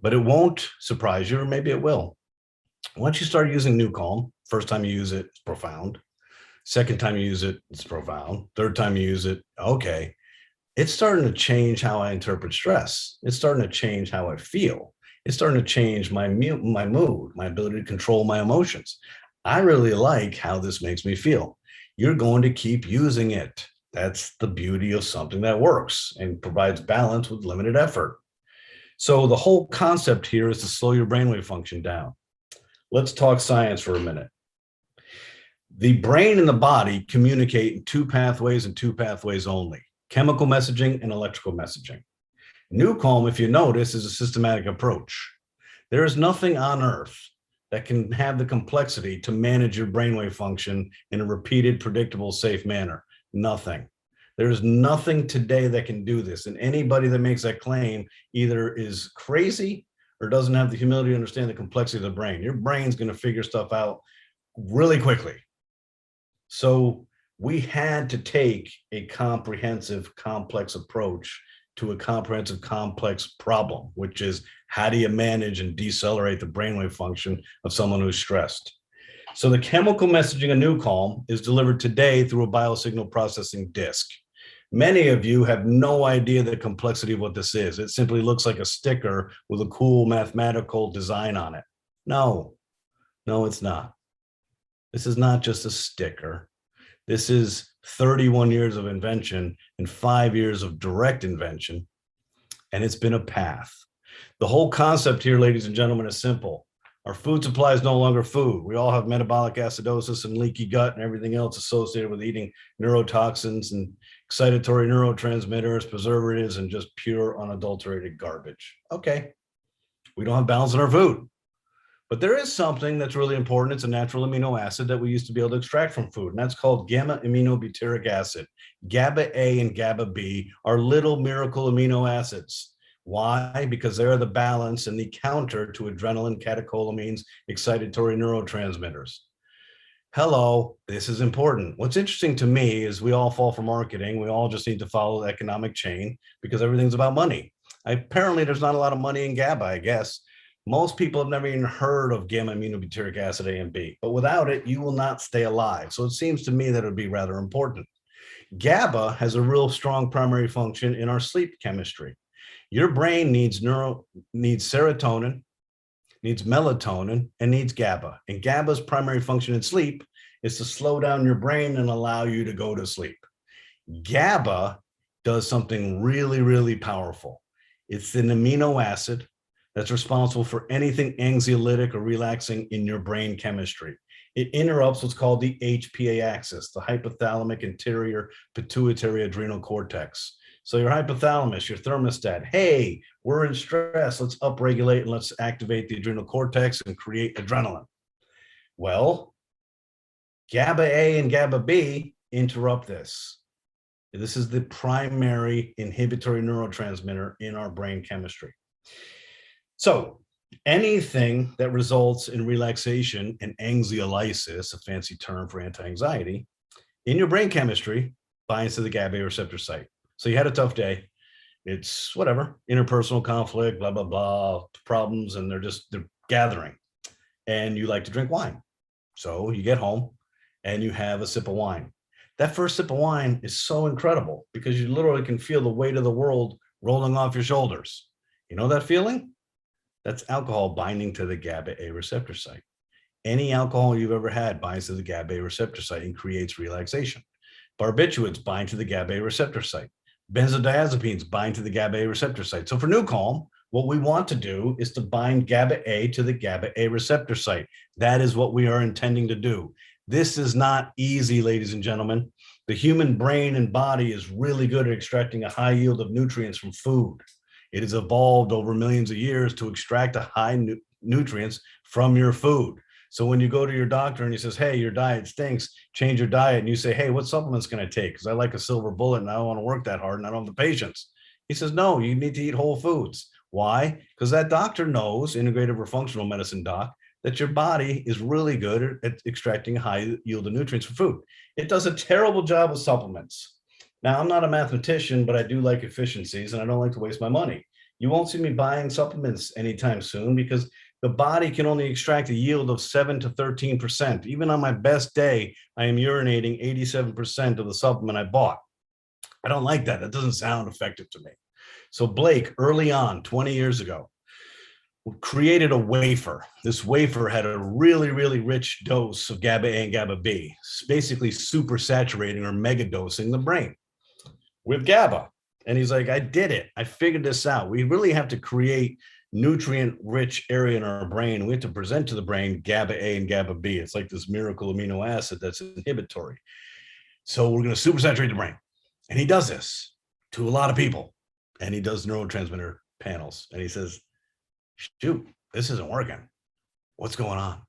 but it won't surprise you, or maybe it will. Once you start using NuCalm, first time you use it, it's profound. Second time you use it, it's profound. Third time you use it, okay. It's starting to change how I interpret stress. It's starting to change how I feel. It's starting to change my mood, my ability to control my emotions. I really like how this makes me feel. You're going to keep using it. That's the beauty of something that works and provides balance with limited effort. So the whole concept here is to slow your brainwave function down. Let's talk science for a minute. The brain and the body communicate in two pathways and two pathways only: chemical messaging and electrical messaging. NuCalm, if you notice, is a systematic approach. There is nothing on earth that can have the complexity to manage your brainwave function in a repeated, predictable, safe manner. Nothing. There is nothing today that can do this. And anybody that makes that claim either is crazy or doesn't have the humility to understand the complexity of the brain. Your brain's going to figure stuff out really quickly. So we had to take a comprehensive, complex approach to a comprehensive, complex problem, which is how do you manage and decelerate the brainwave function of someone who's stressed? So the chemical messaging of NuCalm is delivered today through a biosignal processing disc. Many of you have no idea the complexity of what this is. It simply looks like a sticker with a cool mathematical design on it. No, it's not. This is not just a sticker. This is 31 years of invention and 5 years of direct invention, and it's been a path. The whole concept here, ladies and gentlemen, is simple. Our food supply is no longer food. We all have metabolic acidosis and leaky gut and everything else associated with eating neurotoxins and excitatory neurotransmitters, preservatives, and just pure unadulterated garbage. Okay, we don't have balance in our food. But there is something that's really important. It's a natural amino acid that we used to be able to extract from food, and that's called gamma-aminobutyric acid. GABA A and GABA B are little miracle amino acids. Why? Because they're the balance and the counter to adrenaline, catecholamines, excitatory neurotransmitters. Hello, this is important. What's interesting to me is we all fall for marketing. We all just need to follow the economic chain because everything's about money. Apparently, there's not a lot of money in GABA, I guess. Most people have never even heard of gamma aminobutyric acid A and B, but without it, you will not stay alive. So it seems to me that it would be rather important. GABA has a real strong primary function in our sleep chemistry. Your brain needs serotonin, needs melatonin, and needs GABA. And GABA's primary function in sleep is to slow down your brain and allow you to go to sleep. GABA does something really, really powerful. It's an amino acid that's responsible for anything anxiolytic or relaxing in your brain chemistry. It interrupts what's called the HPA axis, the hypothalamic anterior pituitary adrenal cortex. So your hypothalamus, your thermostat, hey, we're in stress, let's upregulate and let's activate the adrenal cortex and create adrenaline. Well, GABA A and GABA B interrupt this. This is the primary inhibitory neurotransmitter in our brain chemistry. So anything that results in relaxation and anxiolysis, a fancy term for anti-anxiety, in your brain chemistry binds to the GABA receptor site. So you had a tough day. It's whatever, interpersonal conflict, blah, blah, blah, problems, and they're gathering. And you like to drink wine. So you get home and you have a sip of wine. That first sip of wine is so incredible because you literally can feel the weight of the world rolling off your shoulders. You know that feeling? That's alcohol binding to the GABA A receptor site. Any alcohol you've ever had binds to the GABA A receptor site and creates relaxation. Barbiturates bind to the GABA A receptor site. Benzodiazepines bind to the GABA A receptor site. So for NuCalm, what we want to do is to bind GABA A to the GABA A receptor site. That is what we are intending to do. This is not easy, ladies and gentlemen. The human brain and body is really good at extracting a high yield of nutrients from food. It has evolved over millions of years to extract a high nutrients from your food. So when you go to your doctor and he says, hey, your diet stinks, change your diet. And you say, hey, what supplements can I take? Because I like a silver bullet and I don't want to work that hard and I don't have the patience. He says, no, you need to eat whole foods. Why? Because that doctor knows, integrative or functional medicine doc, that your body is really good at extracting high yield of nutrients from food. It does a terrible job with supplements. Now, I'm not a mathematician, but I do like efficiencies and I don't like to waste my money. You won't see me buying supplements anytime soon because the body can only extract a yield of 7 to 13%. Even on my best day, I am urinating 87% of the supplement I bought. I don't like that. That doesn't sound effective to me. So Blake, early on, 20 years ago, created a wafer. This wafer had a really, really rich dose of GABA A and GABA B, basically super saturating or mega dosing the brain with GABA. And he's like, I did it. I figured this out. We really have to create nutrient-rich area in our brain. We have to present to the brain GABA A and GABA B. It's like this miracle amino acid that's inhibitory. So we're going to supersaturate the brain. And he does this to a lot of people. And he does neurotransmitter panels. And he says, shoot, this isn't working. What's going on?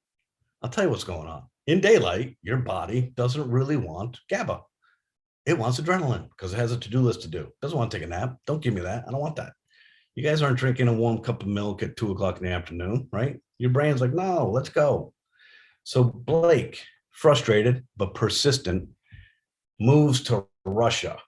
I'll tell you what's going on. In daylight, your body doesn't really want GABA. It wants adrenaline because it has a to-do list to do. It doesn't want to take a nap. Don't give me that. I don't want that. You guys aren't drinking a warm cup of milk at 2 o'clock in the afternoon, right? Your brain's like, no, let's go. So Blake, frustrated but persistent, moves to Russia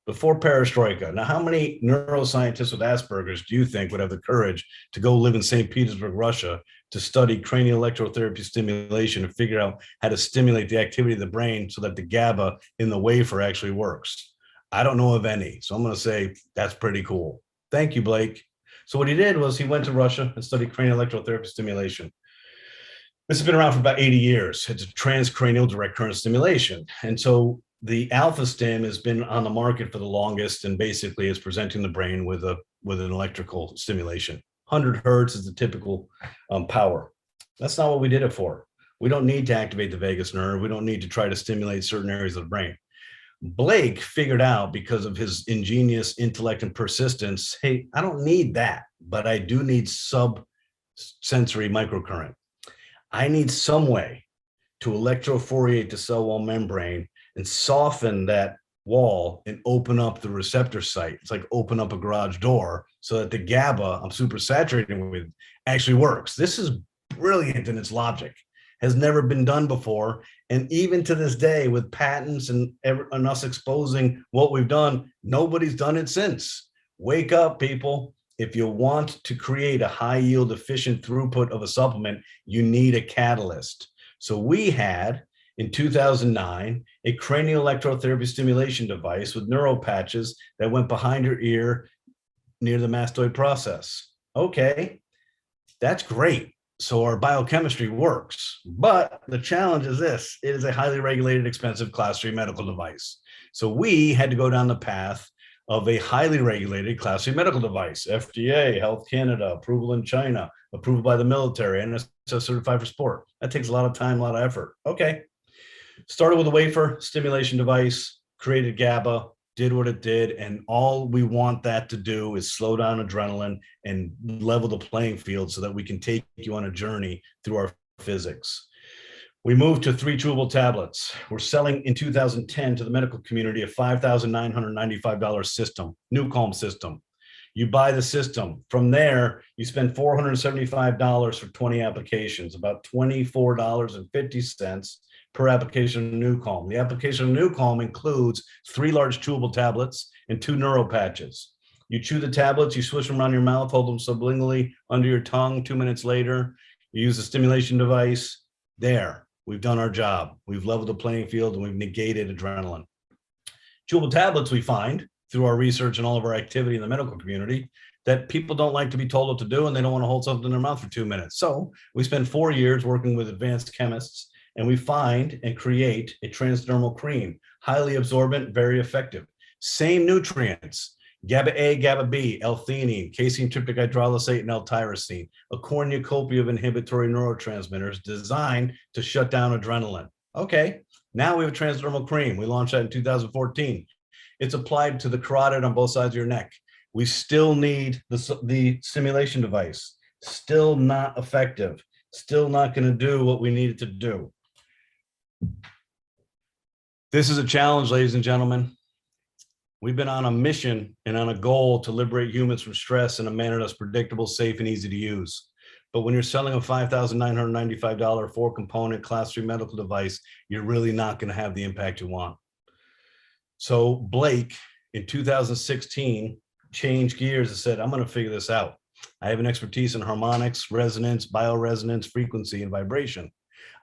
before perestroika. Now, how many neuroscientists with Asperger's do you think would have the courage to go live in St. Petersburg, Russia, to study cranial electrotherapy stimulation and figure out how to stimulate the activity of the brain so that the GABA in the wafer actually works? I don't know of any. So I'm going to say that's pretty cool. Thank you, Blake. So what he did was he went to Russia and studied cranial electrotherapy stimulation. This has been around for about 80 years. It's a transcranial direct current stimulation. And so the alpha stim has been on the market for the longest and basically is presenting the brain with an electrical stimulation. 100 hertz is the typical power. That's not what we did it for. We don't need to activate the vagus nerve. We don't need to try to stimulate certain areas of the brain. Blake figured out, because of his ingenious intellect and persistence, hey, I don't need that, but I do need subsensory microcurrent. I need some way to electrophorate the cell wall membrane and soften that wall and open up the receptor site. It's like open up a garage door so that the GABA I'm super saturating with actually works. This is brilliant in its logic. Has never been done before. And even to this day, with patents and us exposing what we've done, nobody's done it since. Wake up, people. if you want to create a high yield, efficient throughput of a supplement, you need a catalyst. So we had, in 2009, a cranial electrotherapy stimulation device with neuro patches that went behind your ear near the mastoid process. Okay, that's great. So our biochemistry works, but the challenge is this: it is a highly regulated, expensive class 3 medical device. So we had to go down the path of a highly regulated class 3 medical device, FDA, Health Canada, approval in China, approval by the military, and certified for sport. That takes a lot of time, a lot of effort. Okay. Started with a wafer stimulation device, created GABA, did what it did, and all we want that to do is slow down adrenaline and level the playing field so that we can take you on a journey through our physics. We moved to 3 chewable tablets. We're selling in 2010 to the medical community a $5,995 system, NuCalm system. You buy the system. From there, you spend $475 for 20 applications, about $24.50 per application of NuCalm. The application of NuCalm includes 3 large chewable tablets and 2 neuro patches. You chew the tablets, you swish them around your mouth, hold them sublingually under your tongue. 2 minutes later, you use a stimulation device. There, we've done our job. We've leveled the playing field and we've negated adrenaline. Chewable tablets, we find through our research and all of our activity in the medical community, that people don't like to be told what to do and they don't want to hold something in their mouth for 2 minutes. So we spend 4 years working with advanced chemists, and we find and create a transdermal cream, highly absorbent, very effective. Same nutrients, GABA A, GABA B, L-theanine, casein tryptic hydrolysate, and L-tyrosine, a cornucopia of inhibitory neurotransmitters designed to shut down adrenaline. Okay, now we have a transdermal cream. We launched that in 2014. It's applied to the carotid on both sides of your neck. We still need the stimulation device. Still not effective. Still not going to do what we need it to do. This is a challenge, ladies and gentlemen. We've been on a mission and on a goal to liberate humans from stress in a manner that's predictable, safe, and easy to use. But when you're selling a $5,995 4-component class 3 medical device, you're really not going to have the impact you want. So Blake, in 2016, changed gears and said, I'm going to figure this out. I have an expertise in harmonics, resonance, bioresonance, frequency, and vibration.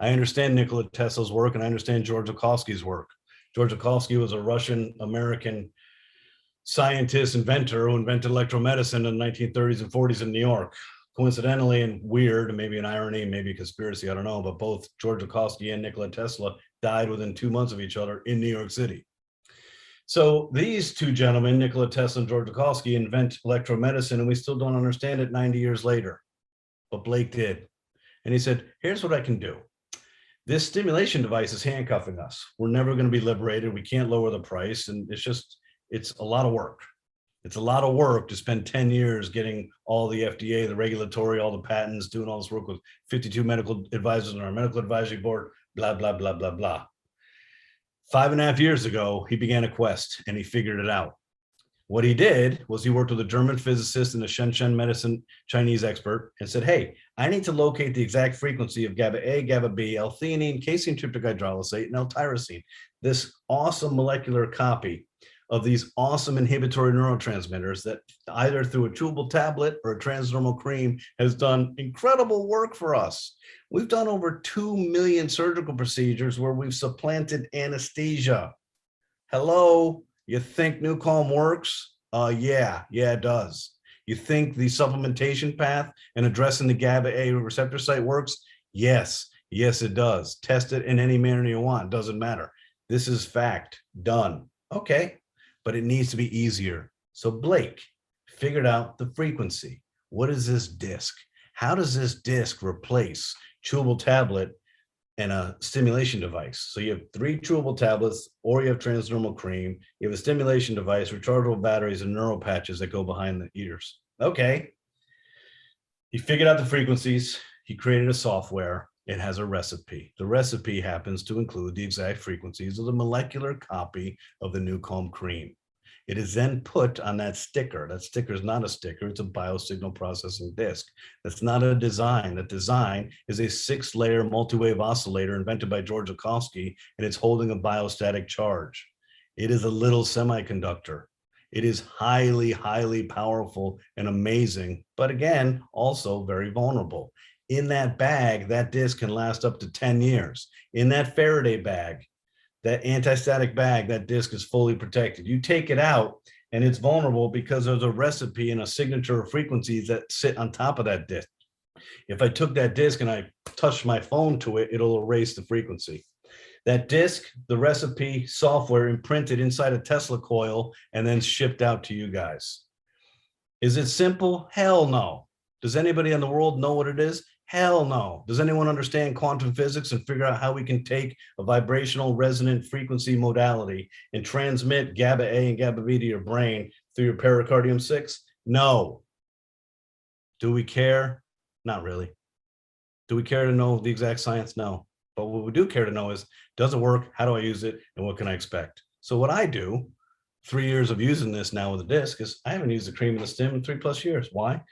I understand Nikola Tesla's work, and I understand George Okovsky's work. George Okovsky was a Russian-American scientist, inventor who invented electromedicine in the 1930s and 40s in New York. Coincidentally, and weird, and maybe an irony, maybe a conspiracy, I don't know, but both George Okovsky and Nikola Tesla died within 2 months of each other in New York City. So these 2 gentlemen, Nikola Tesla and George Okovsky, invent electromedicine, and we still don't understand it 90 years later. But Blake did. And he said, here's what I can do. This stimulation device is handcuffing us. We're never going to be liberated. We can't lower the price. And it's a lot of work. It's a lot of work to spend 10 years getting all the FDA, the regulatory, all the patents, doing all this work with 52 medical advisors on our medical advisory board, blah, blah, blah, blah, blah. 5.5 years ago, he began a quest and he figured it out. What he did was he worked with a German physicist and a Shenzhen medicine Chinese expert and said, hey, I need to locate the exact frequency of GABA A, GABA B, L-theanine, casein tryptic hydrolysate, and L-tyrosine. This awesome molecular copy of these awesome inhibitory neurotransmitters that either through a chewable tablet or a transdermal cream has done incredible work for us. We've done over 2 million surgical procedures where we've supplanted anesthesia. Hello, you think NuCalm works? Yeah, it does. You think the supplementation path and addressing the GABA A receptor site works? Yes, it does. Test it in any manner you want, doesn't matter. This is fact, done. Okay, but it needs to be easier. So Blake figured out the frequency. What is this disc? How does this disc replace chewable tablet and a stimulation device? So you have 3 chewable tablets, or you have transdermal cream. You have a stimulation device, rechargeable batteries, and neuro patches that go behind the ears. Okay. He figured out the frequencies. He created a software. It has a recipe. The recipe happens to include the exact frequencies of the molecular copy of the NuCalm cream. It is then put on that sticker. That sticker is not a sticker. It's a biosignal processing disc. That's not a design. That design is a 6-layer multi-wave oscillator invented by George Okovsky, and it's holding a biostatic charge. It is a little semiconductor. It is highly, highly powerful and amazing, but again, also very vulnerable. In that bag, that disc can last up to 10 years. In that Faraday bag, that anti-static bag, that disc is fully protected. You take it out and it's vulnerable because there's a recipe and a signature of frequencies that sit on top of that disc. If I took that disc and I touched my phone to it, it'll erase the frequency. That disc, the recipe, software imprinted inside a Tesla coil and then shipped out to you guys. Is it simple? Hell no. Does anybody in the world know what it is? Hell no. Does anyone understand quantum physics and figure out how we can take a vibrational resonant frequency modality and transmit GABA A and GABA B to your brain through your pericardium 6? No. Do we care? Not really. Do we care to know the exact science? No. But what we do care to know is, does it work? How do I use it? And what can I expect? So what I do, 3 years of using this now with a disc, is I haven't used the cream and the stim in 3+ years. Why?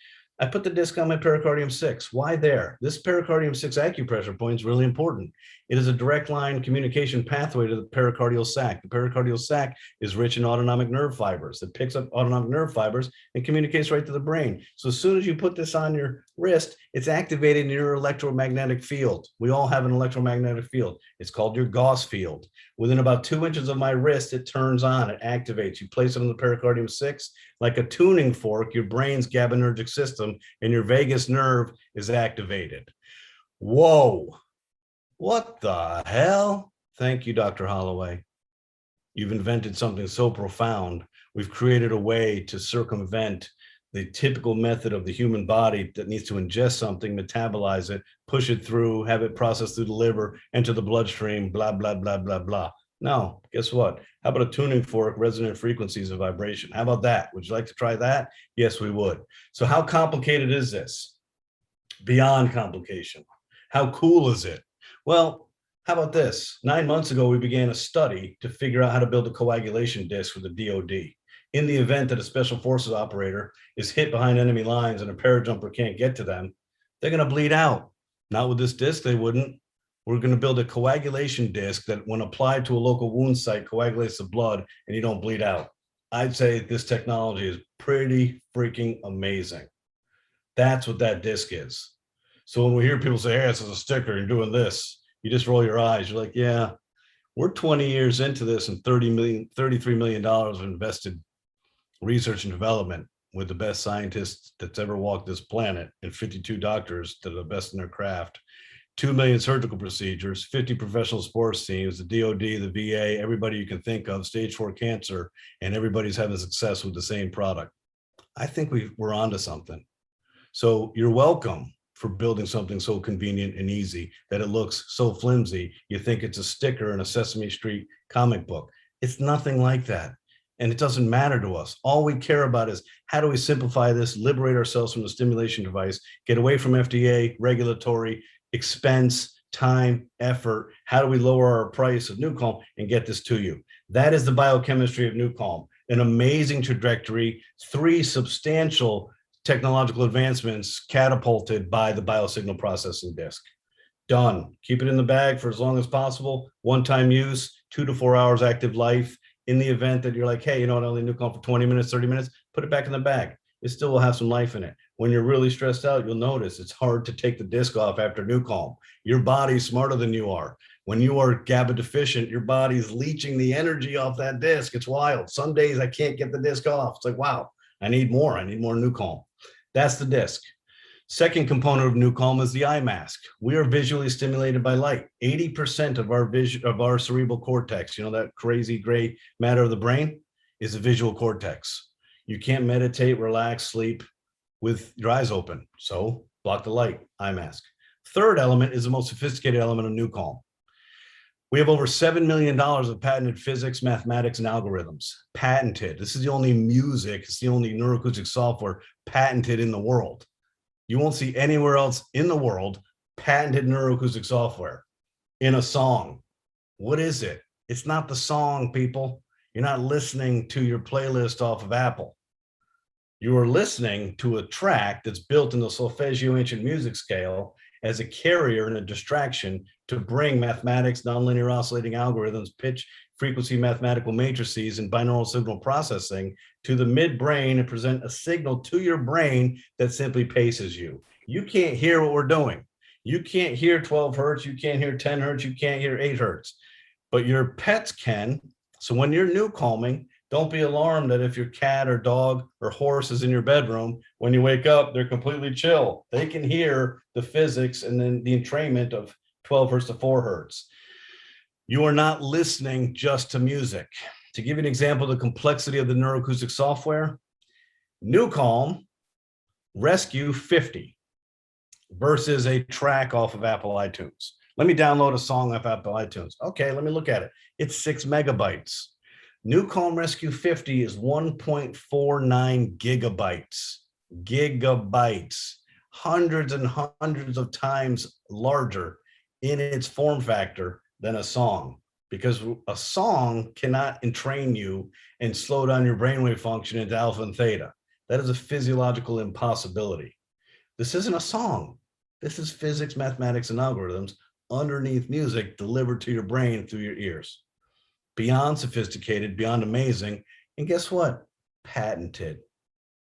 I put the disc on my pericardium 6. Why there? This pericardium 6 acupressure point is really important. It is a direct line communication pathway to the pericardial sac. The pericardial sac is rich in autonomic nerve fibers. It picks up autonomic nerve fibers and communicates right to the brain. So as soon as you put this on your wrist, it's activating your electromagnetic field. We all have an electromagnetic field. It's called your Gauss field. Within about 2 inches of my wrist, it turns on, it activates. You place it on the pericardium 6, like a tuning fork, your brain's GABAergic system and your vagus nerve is activated. Whoa, what the hell? Thank you, Dr. Holloway. You've invented something so profound. We've created a way to circumvent the typical method of the human body that needs to ingest something, metabolize it, push it through, have it processed through the liver, enter the bloodstream, blah, blah, blah, blah, blah. No, guess what? How about a tuning fork, resonant frequencies of vibration? How about that? Would you like to try that? Yes, we would. So how complicated is this? Beyond complication. How cool is it? Well, how about this? 9 months ago, we began a study to figure out how to build a coagulation disc for the DoD. In the event that a special forces operator is hit behind enemy lines and a parajumper can't get to them, they're going to bleed out. Not with this disc, they wouldn't. We're going to build a coagulation disc that, when applied to a local wound site, coagulates the blood and you don't bleed out. I'd say this technology is pretty freaking amazing. That's what that disc is. So when we hear people say, hey, it's a sticker, you're doing this, you just roll your eyes. You're like, yeah, we're 20 years into this and $33 million of invested research and development with the best scientists that's ever walked this planet and 52 doctors that are the best in their craft. 2 million surgical procedures, 50 professional sports teams, the DoD, the VA, everybody you can think of, stage 4 cancer, and everybody's having success with the same product. I think we're onto something. So you're welcome for building something so convenient and easy that it looks so flimsy, you think it's a sticker in a Sesame Street comic book. It's nothing like that. And it doesn't matter to us. All we care about is, how do we simplify this, liberate ourselves from the stimulation device, get away from FDA, regulatory, expense, time, effort. How do we lower our price of NuCalm and get this to you? That is the biochemistry of NuCalm. An amazing trajectory, 3 substantial technological advancements catapulted by the biosignal processing disc. Done. Keep it in the bag for as long as possible. One-time use, 2 to 4 hours active life. In the event that you're like, hey, you know what, I only NuCalm for 20 minutes, 30 minutes, put it back in the bag. It still will have some life in it. When you're really stressed out, you'll notice it's hard to take the disc off after NuCalm. Your body's smarter than you are. When you are GABA deficient, your body's leaching the energy off that disc. It's wild. Some days I can't get the disc off. It's like, wow, I need more NuCalm. That's the disc. Second component of NuCalm is the eye mask. We are visually stimulated by light. 80% of our vision, of our cerebral cortex, you know, that crazy gray matter of the brain, is a visual cortex. You can't meditate, relax, sleep with your eyes open. So block the light, eye mask. Third element is the most sophisticated element of NuCalm. We have over $7 million of patented physics, mathematics, and algorithms. Patented. This is the only music, it's the only neuroacoustic software patented in the world. You won't see anywhere else in the world patented neuroacoustic software in a song. What is it? It's not the song, people. You're not listening to your playlist off of Apple. You are listening to a track that's built in the solfeggio ancient music scale as a carrier and a distraction to bring mathematics, nonlinear oscillating algorithms, pitch, frequency mathematical matrices and binaural signal processing to the midbrain and present a signal to your brain that simply paces you. You can't hear what we're doing. You can't hear 12 hertz. You can't hear 10 hertz. You can't hear 8 hertz, but your pets can. So when you're NuCalming, don't be alarmed that if your cat or dog or horse is in your bedroom, when you wake up, they're completely chill. They can hear the physics and then the entrainment of 12 hertz to 4 hertz. You are not listening just to music. To give you an example of the complexity of the neuroacoustic software, NuCalm Rescue 50 versus a track off of Apple iTunes. Let me download a song off Apple iTunes. Okay, let me look at it. It's 6 megabytes. NuCalm Rescue 50 is 1.49 gigabytes. Gigabytes. Hundreds and hundreds of times larger in its form factor than a song, because a song cannot entrain you and slow down your brainwave function into alpha and theta. That is a physiological impossibility. This isn't a song. This is physics, mathematics, and algorithms underneath music delivered to your brain through your ears. Beyond sophisticated, beyond amazing, and guess what? Patented.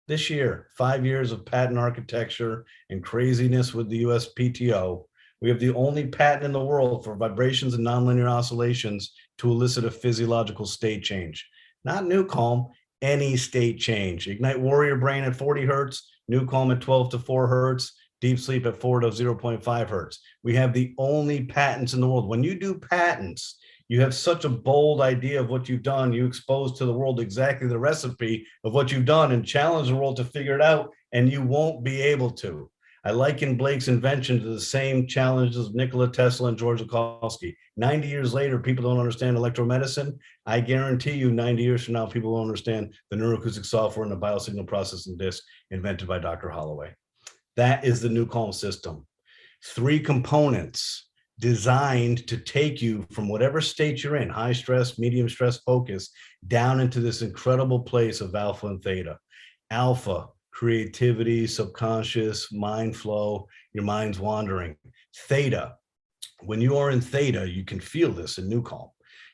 This year, 5 years of patent architecture and craziness with the USPTO. We have the only patent in the world for vibrations and nonlinear oscillations to elicit a physiological state change. Not NuCalm, any state change. Ignite Warrior Brain at 40 hertz, NuCalm at 12 to 4 hertz, Deep Sleep at 4 to 0.5 hertz. We have the only patents in the world. When you do patents, you have such a bold idea of what you've done. You expose to the world exactly the recipe of what you've done and challenge the world to figure it out, and you won't be able to. I liken Blake's invention to the same challenges of Nikola Tesla and George Lakowski. 90 years later, people don't understand electromedicine. I guarantee you 90 years from now, people will understand the neuroacoustic software and the biosignal processing disc invented by Dr. Holloway. That is the NuCalm system. 3 components designed to take you from whatever state you're in, high stress, medium stress, focus, down into this incredible place of alpha and theta. Alpha, creativity, subconscious, mind flow, your mind's wandering. Theta, when you are in theta, you can feel this in NuCalm.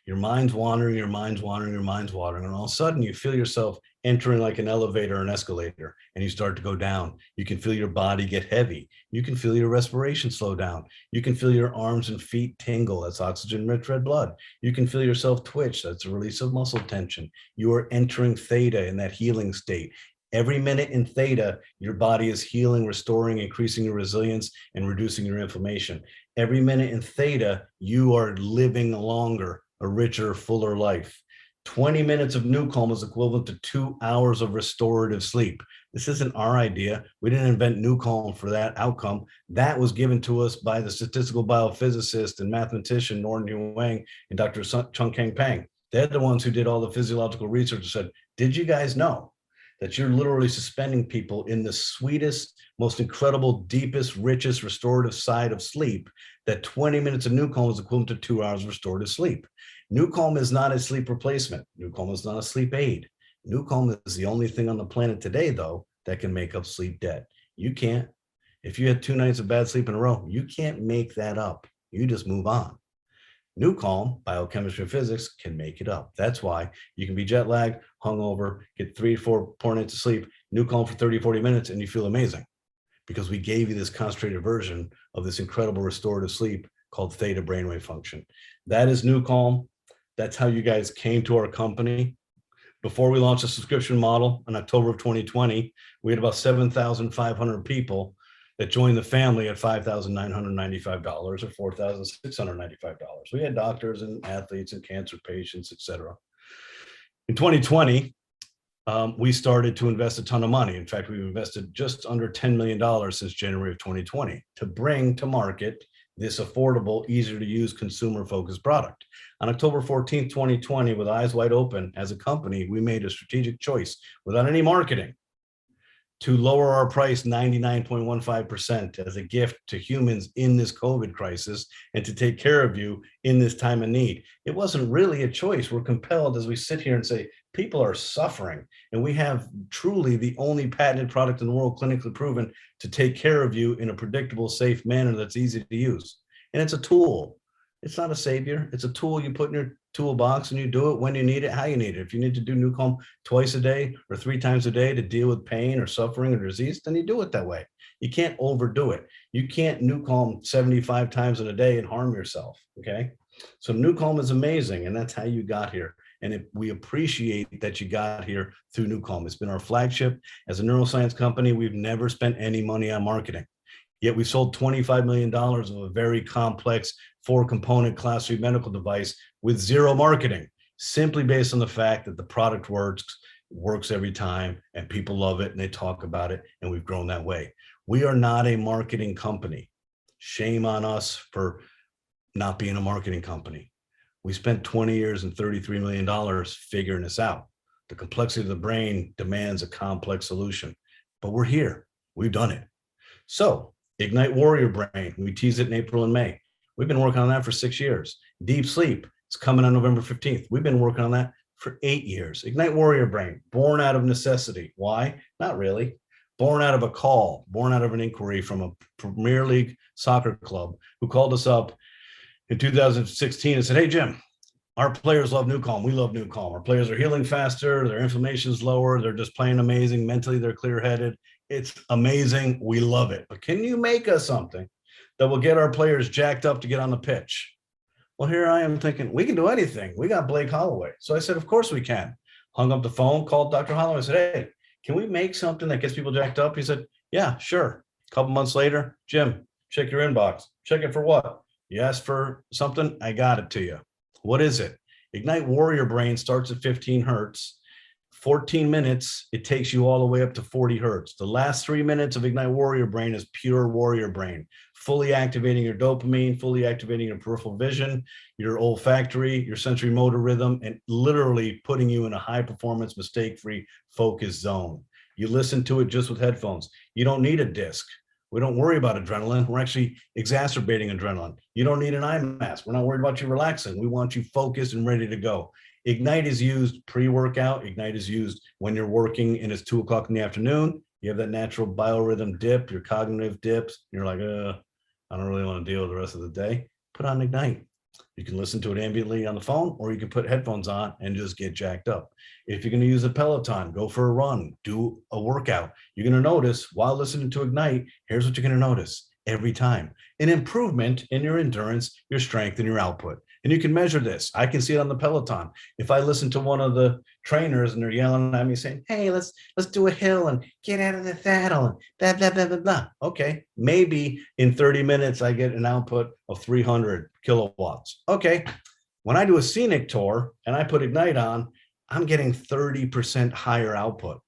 Your mind's wandering, your mind's wandering, your mind's wandering, and all of a sudden you feel yourself entering like an elevator or an escalator, and you start to go down. You can feel your body get heavy. You can feel your respiration slow down. You can feel your arms and feet tingle. That's oxygen-rich red blood. You can feel yourself twitch. That's a release of muscle tension. You are entering theta in that healing state. Every minute in theta, your body is healing, restoring, increasing your resilience, and reducing your inflammation. Every minute in theta, you are living longer, a richer, fuller life. 20 minutes of NuCalm is equivalent to 2 hours of restorative sleep. This isn't our idea. We didn't invent NuCalm for that outcome. That was given to us by the statistical biophysicist and mathematician Norton Wang and Dr. Chung-Kang Pang. They're the ones who did all the physiological research and said, did you guys know that you're literally suspending people in the sweetest, most incredible, deepest, richest restorative side of sleep, that 20 minutes of NuCalm is equivalent to 2 hours of restorative sleep. NuCalm is not a sleep replacement. NuCalm is not a sleep aid. NuCalm is the only thing on the planet today, though, that can make up sleep debt. You can't. If you had 2 nights of bad sleep in a row, you can't make that up. You just move on. NuCalm, biochemistry and physics, can make it up. That's why you can be jet lagged, hungover, get 3 to 4 poor nights of sleep, NuCalm for 30, 40 minutes, and you feel amazing, because we gave you this concentrated version of this incredible restorative sleep called theta brainwave function. That is NuCalm. That's how you guys came to our company. Before we launched a subscription model in October of 2020, we had about 7,500 people that joined the family at $5,995 or $4,695. We had doctors and athletes and cancer patients, et cetera. In 2020, we started to invest a ton of money. In fact, we've invested just under $10 million since January of 2020 to bring to market this affordable, easier to use, consumer-focused product. On October 14th, 2020, with eyes wide open, as a company, we made a strategic choice without any marketing to lower our price 99.15% as a gift to humans in this COVID crisis and to take care of you in this time of need. It wasn't really a choice. We're compelled as we sit here and say, people are suffering, and we have truly the only patented product in the world, clinically proven, to take care of you in a predictable, safe manner that's easy to use. And it's a tool. It's not a savior. It's a tool you put in your toolbox, and you do it when you need it, how you need it. If you need to do NuCalm twice a day or 3 times a day to deal with pain or suffering or disease, then you do it that way. You can't overdo it. You can't NuCalm 75 times in a day and harm yourself. Okay. So NuCalm is amazing, and that's how you got here. And we appreciate that you got here through NuCalm. It's been our flagship. As a neuroscience company, we've never spent any money on marketing. Yet we sold $25 million of a very complex 4-component class 3 medical device with zero marketing, simply based on the fact that the product works every time, and people love it and they talk about it, and we've grown that way. We are not a marketing company. Shame on us for not being a marketing company. We spent 20 years and $33 million figuring this out. The complexity of the brain demands a complex solution, but we're here. We've done it. So Ignite Warrior Brain, we teased it in April and May. We've been working on that for 6 years. Deep Sleep, it's coming on November 15th. We've been working on that for 8 years. Ignite Warrior Brain, born out of necessity. Why? Not really. Born out of a call, born out of an inquiry from a Premier League soccer club who called us up in 2016 and said, hey, Jim, our players love NuCalm. We love NuCalm. Our players are healing faster. Their inflammation's lower. They're just playing amazing. Mentally, they're clear-headed. It's amazing. We love it. But can you make us something that will get our players jacked up to get on the pitch? Well, here I am thinking, we can do anything. We got Blake Holloway. So I said, of course we can. Hung up the phone, called Dr. Holloway and said, hey, can we make something that gets people jacked up? He said, yeah, sure. A couple months later, Jim, check your inbox. Check it for what? You asked for something, I got it to you. What is it? Ignite Warrior Brain starts at 15 hertz. 14 minutes, it takes you all the way up to 40 hertz. The last 3 minutes of Ignite Warrior Brain is pure warrior brain, fully activating your dopamine, fully activating your peripheral vision, your olfactory, your sensory motor rhythm, and literally putting you in a high performance, mistake-free focus zone. You listen to it just with headphones. You don't need a disc. We don't worry about adrenaline. We're actually exacerbating adrenaline. You don't need an eye mask. We're not worried about you relaxing. We want you focused and ready to go. Ignite is used pre-workout. Ignite is used when you're working and it's 2 o'clock in the afternoon. You have that natural biorhythm dip, your cognitive dips. You're like, I don't really want to deal with the rest of the day. Put on Ignite. You can listen to it ambiently on the phone, or you can put headphones on and just get jacked up. If you're going to use a Peloton, go for a run, do a workout. You're going to notice while listening to Ignite, here's what you're going to notice every time: an improvement in your endurance, your strength, and your output. And you can measure this. I can see it on the Peloton. If I listen to one of the trainers and they're yelling at me saying, hey, let's do a hill and get out of the saddle and blah, blah, blah, blah, blah. Okay, maybe in 30 minutes, I get an output of 300 kilowatts. Okay, when I do a scenic tour and I put Ignite on, I'm getting 30% higher output.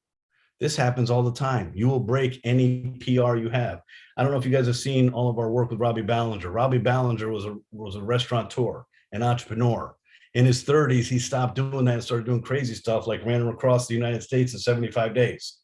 This happens all the time. You will break any PR you have. I don't know if you guys have seen all of our work with Robbie Ballinger. Robbie Ballinger was a restaurateur, an entrepreneur. In his 30s, he stopped doing that and started doing crazy stuff, like ran across the United States in 75 days.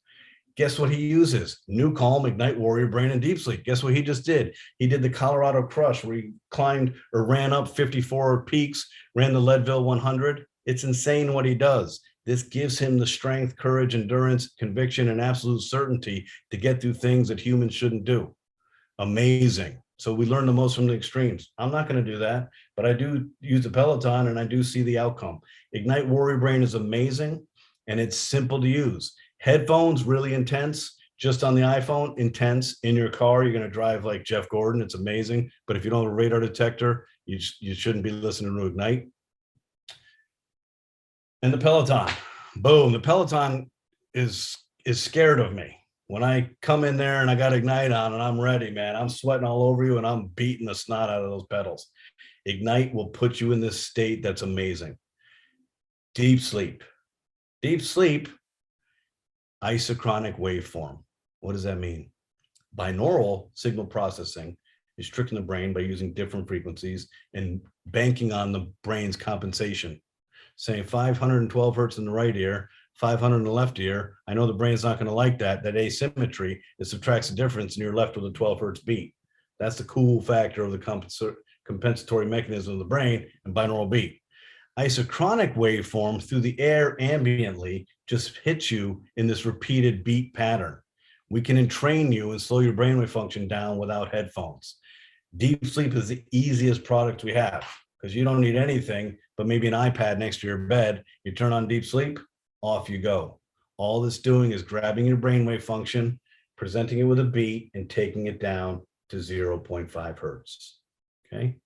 Guess what he uses? NuCalm, Ignite Warrior Brain, and Deep Sleep. Guess what he just did? He did the Colorado Crush, where he climbed or ran up 54 peaks, ran the Leadville 100. It's insane what he does. This gives him the strength, courage, endurance, conviction, and absolute certainty to get through things that humans shouldn't do. Amazing. So we learn the most from the extremes. I'm not going to do that, but I do use the Peloton and I do see the outcome. Ignite Warrior Brain is amazing and it's simple to use. Headphones, really intense. Just on the iPhone, intense. In your car, you're going to drive like Jeff Gordon. It's amazing. But if you don't have a radar detector, you shouldn't be listening to Ignite. And the Peloton, boom. The Peloton is scared of me. When I come in there and I got Ignite on and I'm ready, man, I'm sweating all over you and I'm beating the snot out of those pedals. Ignite will put you in this state that's amazing. Deep sleep. Deep sleep, isochronic waveform. What does that mean? Binaural signal processing is tricking the brain by using different frequencies and banking on the brain's compensation. Saying 512 hertz in the right ear, 500 in the left ear. I know the brain's not going to like that. That asymmetry, it subtracts the difference and you're left with a 12 hertz beat. That's the cool factor of the compensatory mechanism of the brain and binaural beat. Isochronic waveform through the air ambiently just hits you in this repeated beat pattern. We can entrain you and slow your brainwave function down without headphones. Deep sleep is the easiest product we have because you don't need anything but maybe an iPad next to your bed. You turn on deep sleep, off you go. All it's doing is grabbing your brainwave function, presenting it with a beat, and taking it down to 0.5 hertz. Okay.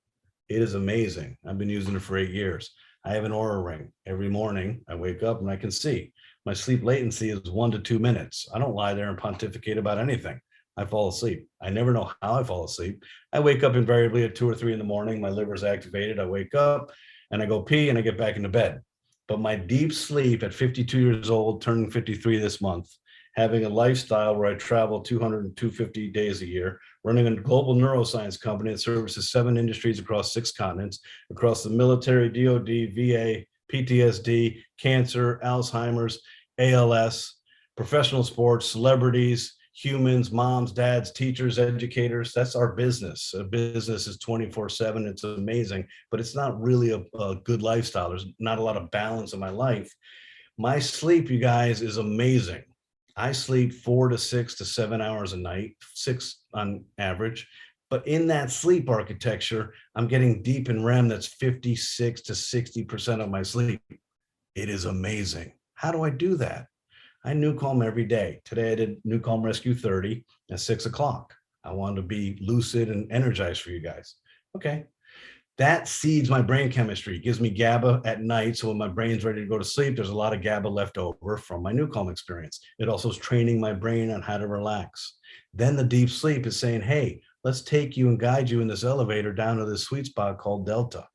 It is amazing. I've been using it for 8 years. I have an Aura ring. Every morning I wake up and I can see. My sleep latency is 1 to 2 minutes. I don't lie there and pontificate about anything. I fall asleep. I never know how I fall asleep. I wake up invariably at 2 or 3 in the morning. My liver's activated. I wake up and I go pee and I get back into bed. But my deep sleep at 52 years old, turning 53 this month, having a lifestyle where I travel 200 250 days a year, running a global neuroscience company that services 7 industries across 6 continents, across the military, DOD, VA, PTSD, cancer, Alzheimer's, ALS, professional sports, celebrities, humans, moms, dads, teachers, educators. That's our business. A business is 24/7. It's amazing, but it's not really a good lifestyle. There's not a lot of balance in my life. My sleep, you guys, is amazing. I sleep 4 to 6 to 7 hours a night, 6 on average. But in that sleep architecture, I'm getting deep in REM. That's 56 to 60% of my sleep. It is amazing. How do I do that? I NuCalm every day. Today I did NuCalm Rescue 30 at 6 o'clock. I wanted to be lucid and energized for you guys. Okay. That seeds my brain chemistry, gives me GABA at night. So when my brain's ready to go to sleep, there's a lot of GABA left over from my NuCalm experience. It also is training my brain on how to relax. Then the deep sleep is saying, hey, let's take you and guide you in this elevator down to this sweet spot called Delta.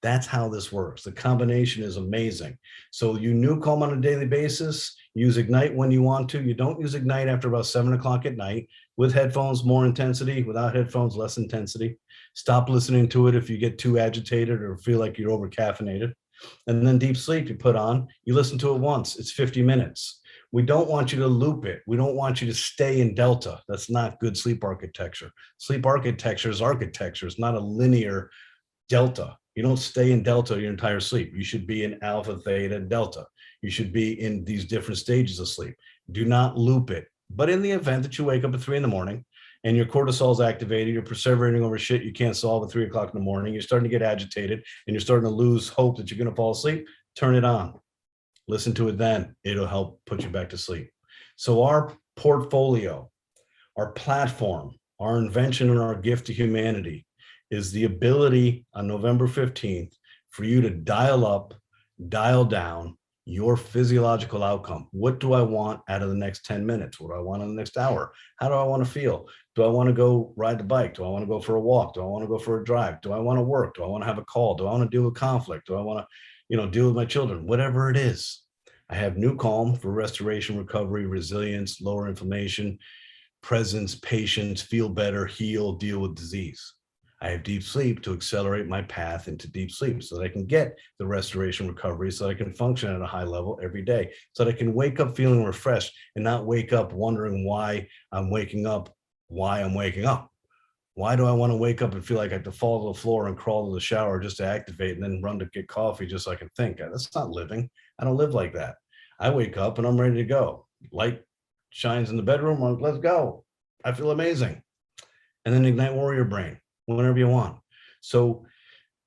That's how this works. The combination is amazing. So you NuCalm on a daily basis, use Ignite when you want to. You don't use Ignite after about 7 o'clock at night. With headphones, more intensity. Without headphones, less intensity. Stop listening to it if you get too agitated or feel like you're over caffeinated. And then deep sleep you put on, you listen to it once, it's 50 minutes. We don't want you to loop it. We don't want you to stay in Delta. That's not good sleep architecture. Sleep architecture is architecture. It's not a linear Delta. You don't stay in Delta your entire sleep. You should be in Alpha, Theta, Delta. You should be in these different stages of sleep. Do not loop it. But in the event that you wake up at 3 in the morning and your cortisol is activated, you're perseverating over shit you can't solve at 3 o'clock in the morning, you're starting to get agitated and you're starting to lose hope that you're going to fall asleep, turn it on. Listen to it then. It'll help put you back to sleep. So our portfolio, our platform, our invention and our gift to humanity is the ability on November 15th for you to dial up, dial down your physiological outcome. What do I want out of the next 10 minutes? What do I want in the next hour? How do I want to feel? Do I want to go ride the bike? Do I want to go for a walk? Do I want to go for a drive? Do I want to work? Do I want to have a call? Do I want to deal with conflict? Do I want to, deal with my children? Whatever it is. I have NuCalm for restoration, recovery, resilience, lower inflammation, presence, patience, feel better, heal, deal with disease. I have deep sleep to accelerate my path into deep sleep so that I can get the restoration recovery, so that I can function at a high level every day, so that I can wake up feeling refreshed and not wake up wondering why I'm waking up, why I'm waking up. Why do I want to wake up and feel like I have to fall to the floor and crawl to the shower just to activate and then run to get coffee just so I can think? That's not living. I don't live like that. I wake up and I'm ready to go. Light shines in the bedroom. I'm like, let's go. I feel amazing. And then Ignite Warrior Brain whenever you want. So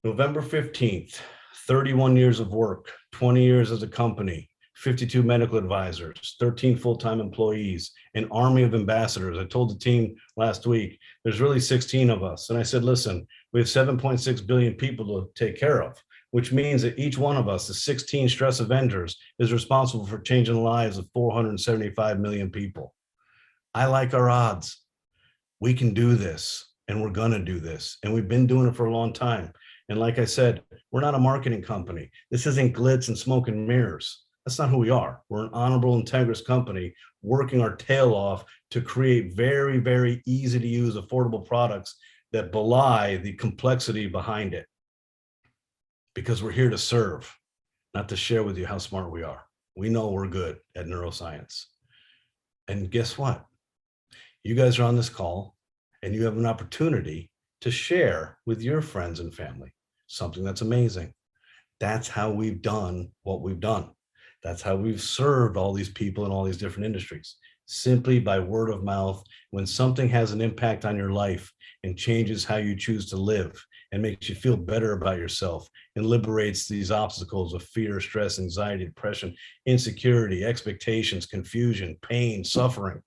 November 15th, 31 years of work, 20 years as a company, 52 medical advisors, 13 full-time employees, an army of ambassadors. I told the team last week, there's really 16 of us. And I said, listen, we have 7.6 billion people to take care of, which means that each one of us, the 16 stress Avengers, is responsible for changing the lives of 475 million people. I like our odds. We can do this. And we're going to do this. And we've been doing it for a long time. And like I said, we're not a marketing company. This isn't glitz and smoke and mirrors. That's not who we are. We're an honorable, integrous company working our tail off to create very, very easy to use, affordable products that belie the complexity behind it. Because we're here to serve, not to share with you how smart we are. We know we're good at neuroscience. And guess what? You guys are on this call. And you have an opportunity to share with your friends and family something that's amazing. That's how we've done what we've done. That's how we've served all these people in all these different industries. simply by word of mouth. When something has an impact on your life and changes how you choose to live and makes you feel better about yourself and liberates these obstacles of fear, stress, anxiety, depression, insecurity, expectations, confusion, pain, suffering,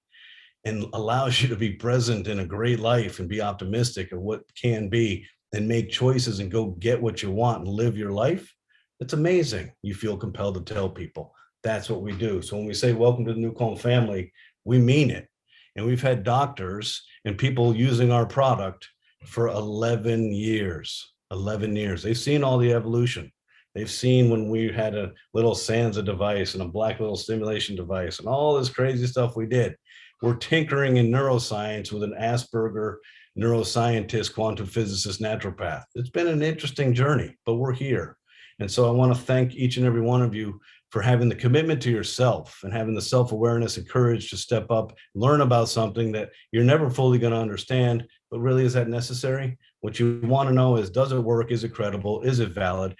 and allows you to be present in a great life and be optimistic of what can be and make choices and go get what you want and live your life, it's amazing. You feel compelled to tell people. That's what we do. So when we say welcome to the NuCalm family, we mean it. And we've had doctors and people using our product for 11 years. 11 years. They've seen all the evolution. They've seen when we had a little Sansa device and a black little stimulation device and all this crazy stuff we did. We're tinkering in neuroscience with an Asperger neuroscientist, quantum physicist, naturopath. It's been an interesting journey, but we're here. And so I want to thank each and every one of you for having the commitment to yourself and having the self-awareness and courage to step up, learn about something that you're never fully going to understand, but really, is that necessary? What you want to know is, does it work? Is it credible? Is it valid?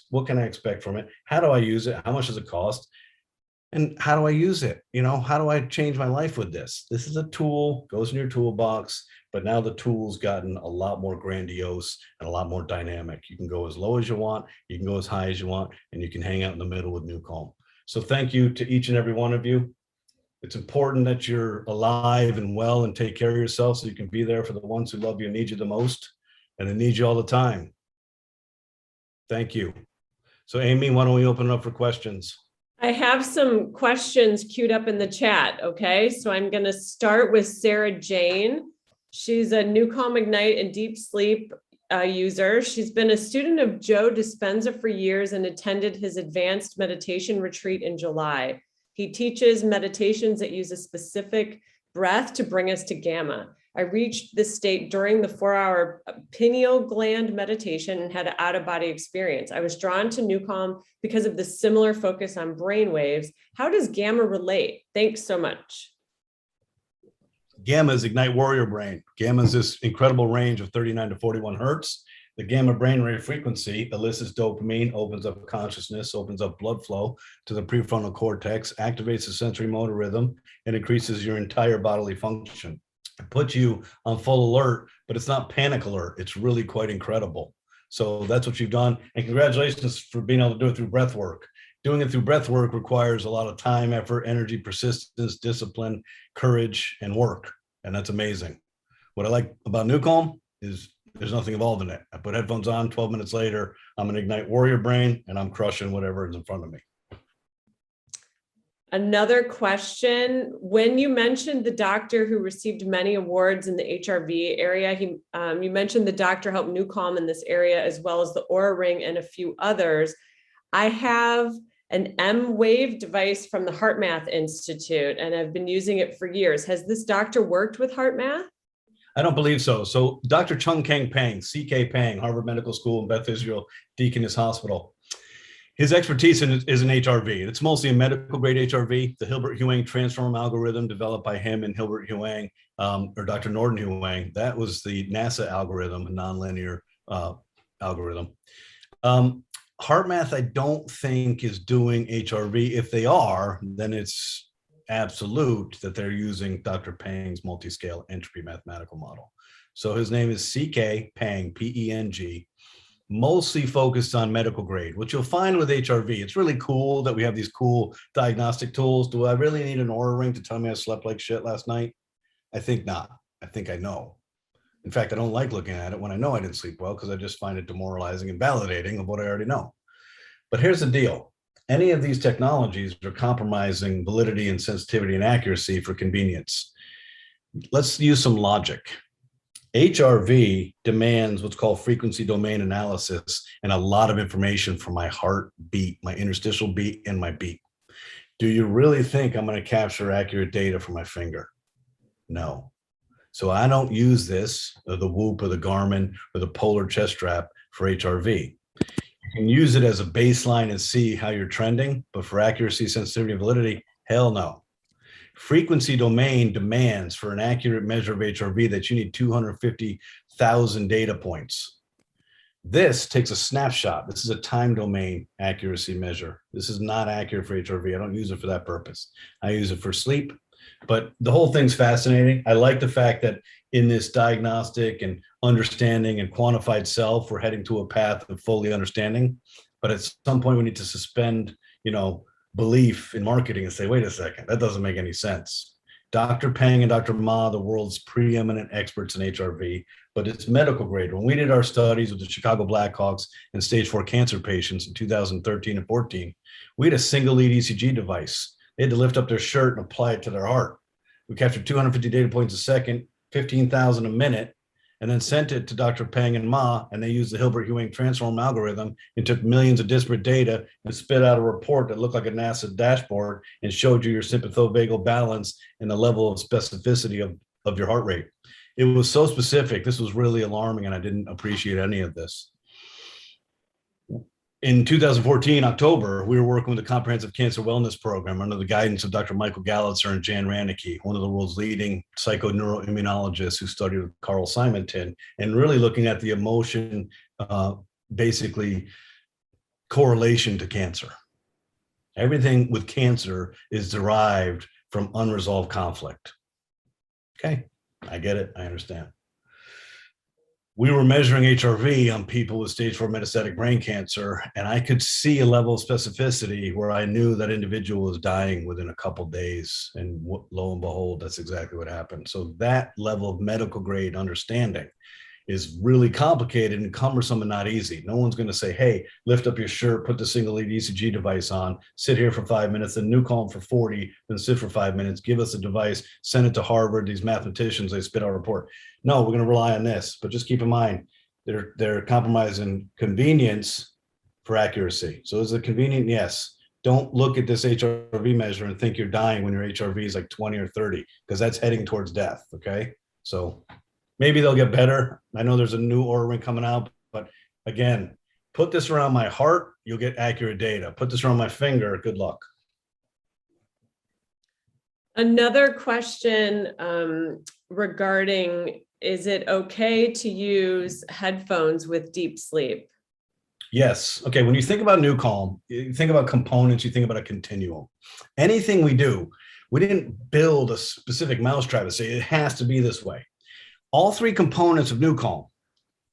What can I expect from it? How do I use it? How much does it cost? And how do I use it? How do I change my life with this? This is a tool, goes in your toolbox, but now the tool's gotten a lot more grandiose and a lot more dynamic. You can go as low as you want, you can go as high as you want, and you can hang out in the middle with NuCalm. So thank you to each and every one of you. It's important that you're alive and well and take care of yourself so you can be there for the ones who love you and need you the most, and they need you all the time. Thank you. So Amy, why don't we open it up for questions? I have some questions queued up in the chat. Okay, so I'm going to start with Sarah Jane. She's a NuCalm Ignite and deep sleep user. She's been a student of Joe Dispenza for years and attended his advanced meditation retreat in July. He teaches meditations that use a specific breath to bring us to gamma. I reached this state during the 4-hour pineal gland meditation and had an out-of-body experience. I was drawn to NuCalm because of the similar focus on brain waves. How does gamma relate? Thanks so much. Gamma is Ignite Warrior Brain. Gamma is this incredible range of 39 to 41 hertz. The gamma brainwave frequency elicits dopamine, opens up consciousness, opens up blood flow to the prefrontal cortex, activates the sensory motor rhythm, and increases your entire bodily function. It puts you on full alert, but it's not panic alert. It's really quite incredible. So that's what you've done. And congratulations for being able to do it through breath work. Doing it through breath work requires a lot of time, effort, energy, persistence, discipline, courage, and work. And that's amazing. What I like about NuCalm is there's nothing involved in it. I put headphones on, 12 minutes later, I'm an Ignite Warrior Brain, and I'm crushing whatever is in front of me. Another question, when you mentioned the doctor who received many awards in the HRV area, you mentioned the doctor helped NuCalm in this area, as well as the Aura Ring and a few others. I have an M-Wave device from the HeartMath Institute, and I've been using it for years. Has this doctor worked with HeartMath? I don't believe so. So Dr. Chung Kang Pang, C.K. Pang, Harvard Medical School and Beth Israel Deaconess Hospital. His expertise is in HRV. It's mostly a medical grade HRV, the Hilbert-Huang transform algorithm developed by him and Hilbert Huang, or Dr. Norton Huang. That was the NASA algorithm, a nonlinear algorithm. HeartMath, I don't think is doing HRV. If they are, then it's absolute that they're using Dr. Pang's multi-scale entropy mathematical model. So his name is C.K. Pang, P-E-N-G, mostly focused on medical grade, which you'll find with HRV. It's really cool that we have these cool diagnostic tools. Do I really need an Aura ring to tell me I slept like shit last night? I think not. I think I know. In fact, I don't like looking at it when I know I didn't sleep well, because I just find it demoralizing and validating of what I already know. But here's the deal. Any of these technologies are compromising validity and sensitivity and accuracy for convenience. Let's use some logic. HRV demands what's called frequency domain analysis and a lot of information from my heartbeat, my interstitial beat, and my beat. Do you really think I'm going to capture accurate data from my finger? No. So I don't use this, or the Whoop or the Garmin or the Polar chest strap for HRV. You can use it as a baseline and see how you're trending, but for accuracy, sensitivity, and validity, hell no. Frequency domain demands for an accurate measure of HRV that you need 250,000 data points. This takes a snapshot. This is a time domain accuracy measure. This is not accurate for HRV. I don't use it for that purpose. I use it for sleep. But the whole thing's fascinating. I like the fact that in this diagnostic and understanding and quantified self, we're heading to a path of fully understanding. But at some point, we need to suspend, belief in marketing and say, wait a second, that doesn't make any sense. Dr. Peng and Dr. Ma, the world's preeminent experts in HRV, but it's medical grade. When we did our studies with the Chicago Blackhawks and stage 4 cancer patients in 2013 and 14, we had a single lead ECG device. They had to lift up their shirt and apply it to their heart. We captured 250 data points a second, 15,000 a minute, and then sent it to Dr. Peng and Ma, and they used the Hilbert-Ewing transform algorithm and took millions of disparate data and spit out a report that looked like a NASA dashboard and showed you your sympathovagal balance and the level of specificity of your heart rate. It was so specific. This was really alarming, and I didn't appreciate any of this. In 2014, October, we were working with a comprehensive cancer wellness program under the guidance of Dr. Michael Gallitzer and Jan Ranicky, one of the world's leading psychoneuroimmunologists who studied with Carl Simonton, and really looking at the emotion, basically correlation to cancer. Everything with cancer is derived from unresolved conflict. Okay, I get it, I understand. We were measuring HRV on people with stage 4 metastatic brain cancer, and I could see a level of specificity where I knew that individual was dying within a couple of days, and lo and behold, that's exactly what happened. So that level of medical grade understanding is really complicated and cumbersome and not easy. No one's going to say, hey, lift up your shirt, put the single lead ECG device on, sit here for 5 minutes, then NuCalm for 40, then sit for 5 minutes, give us a device, send it to Harvard, these mathematicians, they spit out a report. No, we're going to rely on this, but just keep in mind, they're compromising convenience for accuracy. So is it convenient? Yes. Don't look at this HRV measure and think you're dying when your HRV is like 20 or 30, because that's heading towards death, okay? So maybe they'll get better. I know there's a new Oura ring coming out, but again, put this around my heart, you'll get accurate data. Put this around my finger, good luck. Another question regarding, is it okay to use headphones with deep sleep? Yes. Okay. When you think about NuCalm, you think about components, you think about a continuum. Anything we do, we didn't build a specific mousetrap and say it has to be this way. All three components of NuCalm,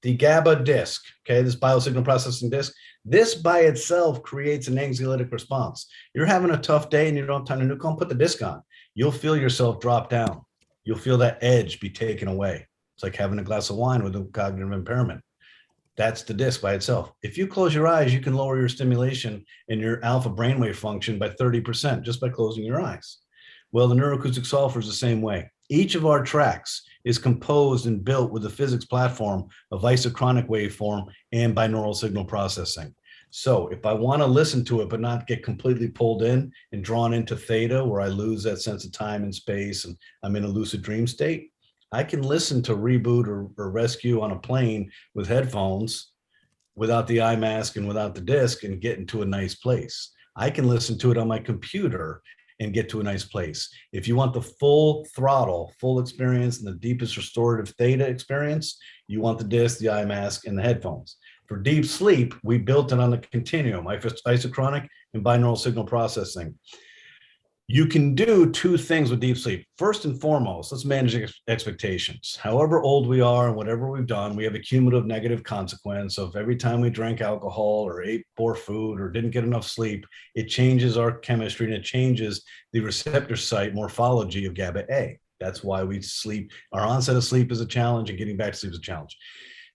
the GABA disc, okay, this biosignal processing disc, this by itself creates an anxiolytic response. You're having a tough day and you don't have time to NuCalm, put the disc on. You'll feel yourself drop down. You'll feel that edge be taken away. It's like having a glass of wine with a cognitive impairment. That's the disc by itself. If you close your eyes, you can lower your stimulation and your alpha brainwave function by 30% just by closing your eyes. Well, the neuroacoustic software is the same way. Each of our tracks is composed and built with a physics platform of isochronic waveform and binaural signal processing. So if I want to listen to it, but not get completely pulled in and drawn into theta, where I lose that sense of time and space and I'm in a lucid dream state, I can listen to Reboot or Rescue on a plane with headphones without the eye mask and without the disc and get into a nice place. I can listen to it on my computer and get to a nice place. If you want the full throttle, full experience, and the deepest restorative theta experience, you want the disc, the eye mask, and the headphones. For deep sleep, we built it on the continuum, isochronic and binaural signal processing. You can do two things with deep sleep. First and foremost, let's manage expectations. However old we are and whatever we've done, we have a cumulative negative consequence of every time we drank alcohol or ate poor food or didn't get enough sleep, it changes our chemistry and it changes the receptor site morphology of GABA A. That's why we sleep. Our onset of sleep is a challenge and getting back to sleep is a challenge.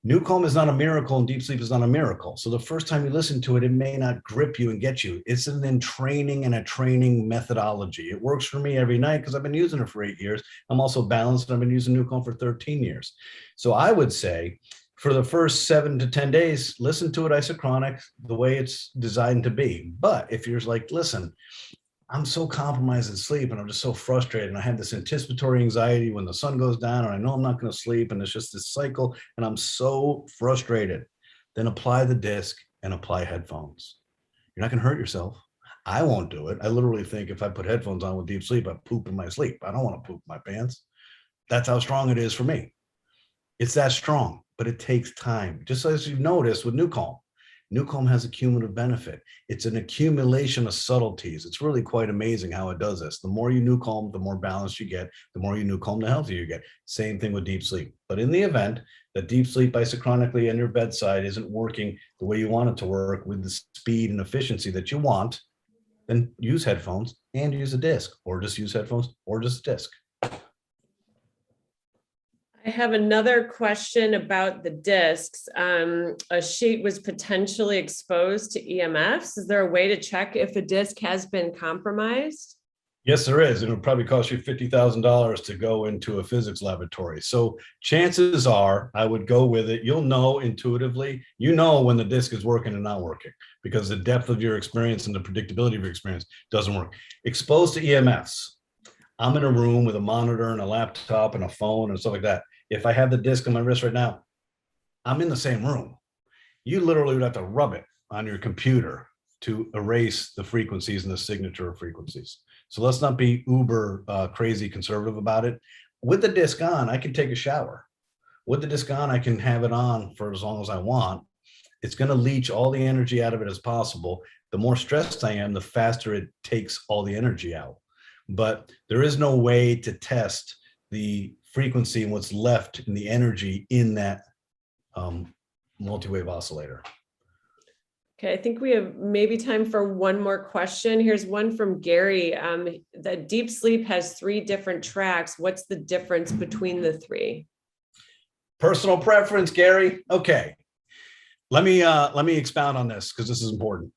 NuCalm is not a miracle and deep sleep is not a miracle. So the first time you listen to it, it may not grip you and get you. It's an entraining and a training methodology. It works for me every night because I've been using it for 8 years. I'm also balanced and I've been using NuCalm for 13 years. So I would say for the first 7 to 10 days, listen to it isochronic, the way it's designed to be. But if you're like, listen, I'm so compromised in sleep and I'm just so frustrated and I have this anticipatory anxiety when the sun goes down and I know I'm not going to sleep and it's just this cycle and I'm so frustrated, then apply the disc and apply headphones. You're not going to hurt yourself. I won't do it. I literally think if I put headphones on with deep sleep, I poop in my sleep. I don't want to poop my pants. That's how strong it is for me. It's that strong, but it takes time. Just as you've noticed with NuCalm, NuCalm has a cumulative benefit. It's an accumulation of subtleties. It's really quite amazing how it does this. The more you NuCalm, the more balance you get. The more you NuCalm, the healthier you get. Same thing with deep sleep. But in the event that deep sleep isochronically on your bedside isn't working the way you want it to work with the speed and efficiency that you want, then use headphones and use a disc, or just use headphones or just a disc. I have another question about the discs. A sheet was potentially exposed to EMFs. Is there a way to check if a disc has been compromised? Yes, there is. It'll probably cost you $50,000 to go into a physics laboratory. So chances are I would go with it. You'll know intuitively, you know when the disc is working and not working, because the depth of your experience and the predictability of your experience doesn't work. Exposed to EMFs. I'm in a room with a monitor and a laptop and a phone and stuff like that. If I have the disc on my wrist right now, I'm in the same room. You literally would have to rub it on your computer to erase the frequencies and the signature of frequencies. So let's not be uber crazy conservative about it. With the disc on, I can take a shower. With the disc on, I can have it on for as long as I want. It's going to leach all the energy out of it as possible. The more stressed I am, the faster it takes all the energy out. But there is no way to test the frequency and what's left in the energy in that multi-wave oscillator. Okay, I think we have maybe time for one more question. Here's one from Gary. That deep sleep has 3 different tracks. What's the difference between the 3? Personal preference, Gary. Okay, let me expound on this because this is important.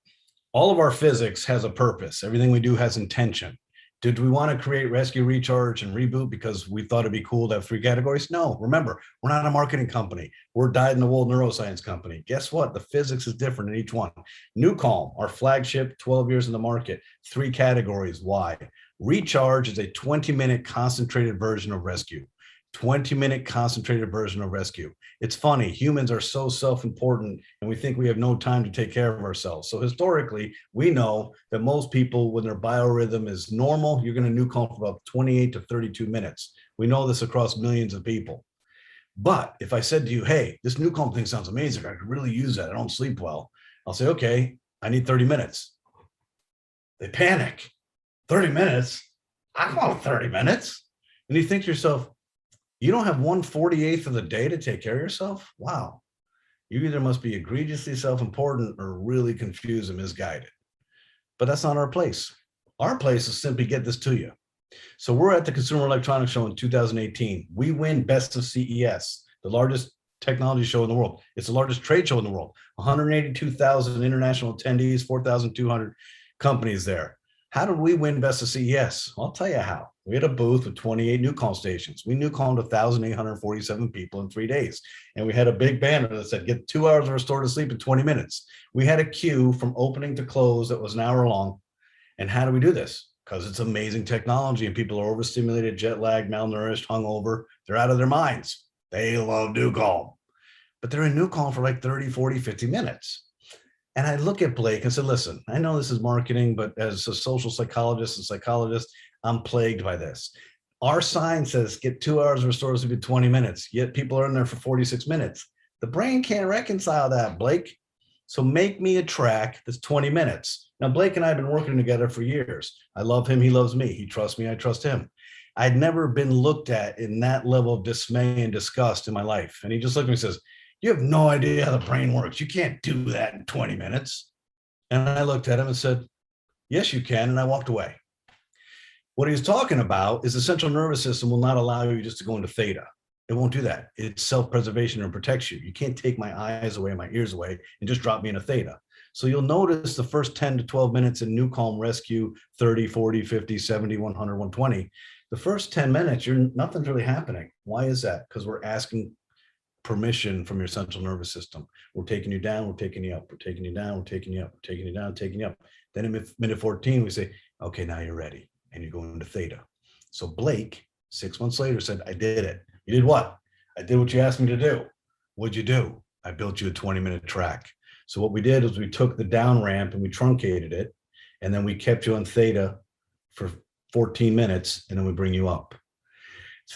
All of our physics has a purpose. Everything we do has intention. Did we want to create rescue, recharge, and reboot because we thought it'd be cool to have 3 categories? No, remember, we're not a marketing company. We're a dyed-in-the-wool neuroscience company. Guess what? The physics is different in each one. NuCalm, our flagship, 12 years in the market, 3 categories. Why? Recharge is a 20-minute concentrated version of rescue. 20-minute concentrated version of rescue. It's funny, humans are so self-important and we think we have no time to take care of ourselves. So historically, we know that most people, when their biorhythm is normal, you're going to NuCalm for about 28 to 32 minutes. We know this across millions of people. But if I said to you, hey, this NuCalm thing sounds amazing, I could really use that, I don't sleep well, I'll say, okay, I need 30 minutes. They panic. 30 minutes? I want 30 minutes. And you think to yourself, you don't have 1/48 of the day to take care of yourself? Wow. You either must be egregiously self-important or really confused and misguided. But that's not our place. Our place is simply get this to you. So we're at the Consumer Electronics Show in 2018. We win Best of CES, the largest technology show in the world. It's the largest trade show in the world. 182,000 international attendees, 4,200 companies there. How did we win Best of CES? I'll tell you how. We had a booth with 28 NuCalm stations. We NuCalmed 1,847 people in 3 days. And we had a big banner that said, get 2 hours of restorative sleep in 20 minutes. We had a queue from opening to close that was an hour long. And how do we do this? Because it's amazing technology and people are overstimulated, jet lagged, malnourished, hungover. They're out of their minds. They love NuCalm. But they're in NuCalm for like 30, 40, 50 minutes. And I look at Blake and said, listen, I know this is marketing, but as a social psychologist and psychologist, I'm plagued by this. Our sign says get 2 hours of restorative sleep in 20 minutes, yet people are in there for 46 minutes. The brain can't reconcile that, Blake. So make me a track that's 20 minutes. Now, Blake and I have been working together for years. I love him. He loves me. He trusts me. I trust him. I'd never been looked at in that level of dismay and disgust in my life. And he just looked at me and says, you have no idea how the brain works. You can't do that in 20 minutes. And I looked at him and said, yes, you can. And I walked away. What he was talking about is the central nervous system will not allow you just to go into theta. It won't do that. It's self-preservation and protects you. You can't take my eyes away, my ears away, and just drop me in a theta. So you'll notice the first 10 to 12 minutes in NuCalm Rescue, 30, 40, 50, 70, 100, 120. The first 10 minutes, nothing's really happening. Why is that? Because we're asking permission from your central nervous system. We're taking you down, we're taking you up, we're taking you down, we're taking you up, we're taking you down, taking you up. Then in minute 14, we say, okay, now you're ready. And you go into theta. So Blake, 6 months later, said, I did it. You did what? I did what you asked me to do. What'd you do? I built you a 20-minute track. So what we did is we took the down ramp and we truncated it. And then we kept you on theta for 14 minutes. And then we bring you up.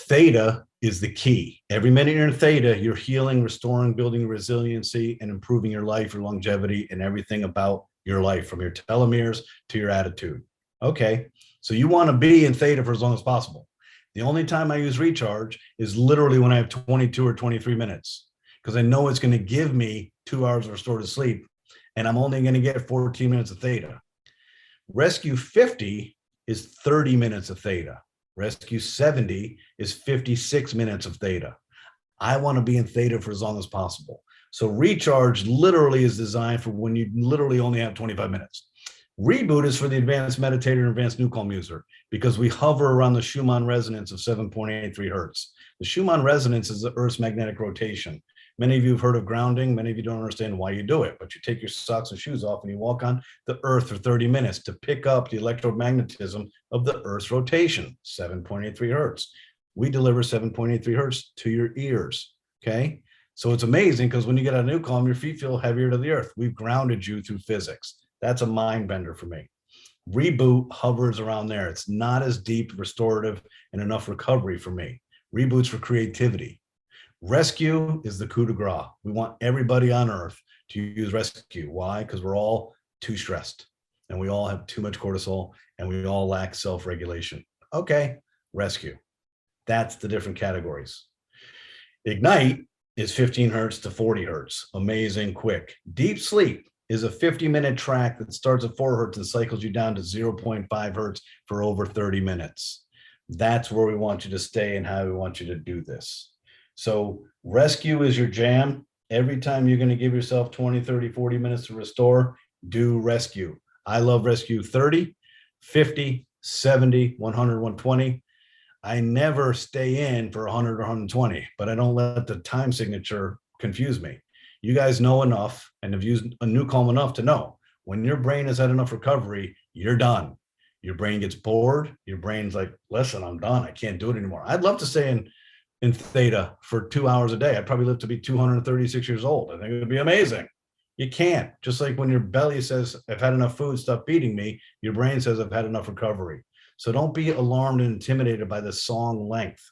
Theta is the key. Every minute you're in theta, you're healing, restoring, building resiliency, and improving your life, your longevity, and everything about your life, from your telomeres to your attitude. Okay, so you want to be in theta for as long as possible. The only time I use recharge is literally when I have 22 or 23 minutes, because I know it's going to give me 2 hours of restorative sleep, and I'm only going to get 14 minutes of theta. Rescue 50 is 30 minutes of theta. Rescue 70 is 56 minutes of theta. I want to be in theta for as long as possible. So recharge literally is designed for when you literally only have 25 minutes. Reboot is for the advanced meditator and advanced NuCalm user, because we hover around the Schumann resonance of 7.83 hertz. The Schumann resonance is the Earth's magnetic rotation. Many of you have heard of grounding. Many of you don't understand why you do it, but you take your socks and shoes off and you walk on the Earth for 30 minutes to pick up the electromagnetism of the Earth's rotation, 7.83 hertz. We deliver 7.83 hertz to your ears, okay? So it's amazing, because when you get out of NuCalm, your feet feel heavier to the earth. We've grounded you through physics. That's a mind bender for me. Reboot hovers around there. It's not as deep, restorative, and enough recovery for me. Reboot's for creativity. Rescue is the coup de grace. We want everybody on earth to use rescue. Why? Because we're all too stressed, and we all have too much cortisol, and we all lack self-regulation. Okay, rescue. That's the different categories. Ignite is 15 hertz to 40 hertz. Amazing, quick. Deep sleep is a 50-minute track that starts at 4 hertz and cycles you down to 0.5 hertz for over 30 minutes. That's where we want you to stay and how we want you to do this. So rescue is your jam. Every time you're going to give yourself 20, 30, 40 minutes to restore, do rescue. I love rescue 30, 50, 70, 100, 120. I never stay in for 100 or 120, but I don't let the time signature confuse me. You guys know enough and have used a NuCalm enough to know when your brain has had enough recovery, you're done. Your brain gets bored. Your brain's like, listen, I'm done. I can't do it anymore. I'd love to stay in theta for 2 hours a day. I'd probably live to be 236 years old. I think it would be amazing. You can't. Just like when your belly says, I've had enough food, stop feeding me, your brain says, I've had enough recovery. So don't be alarmed and intimidated by the song length.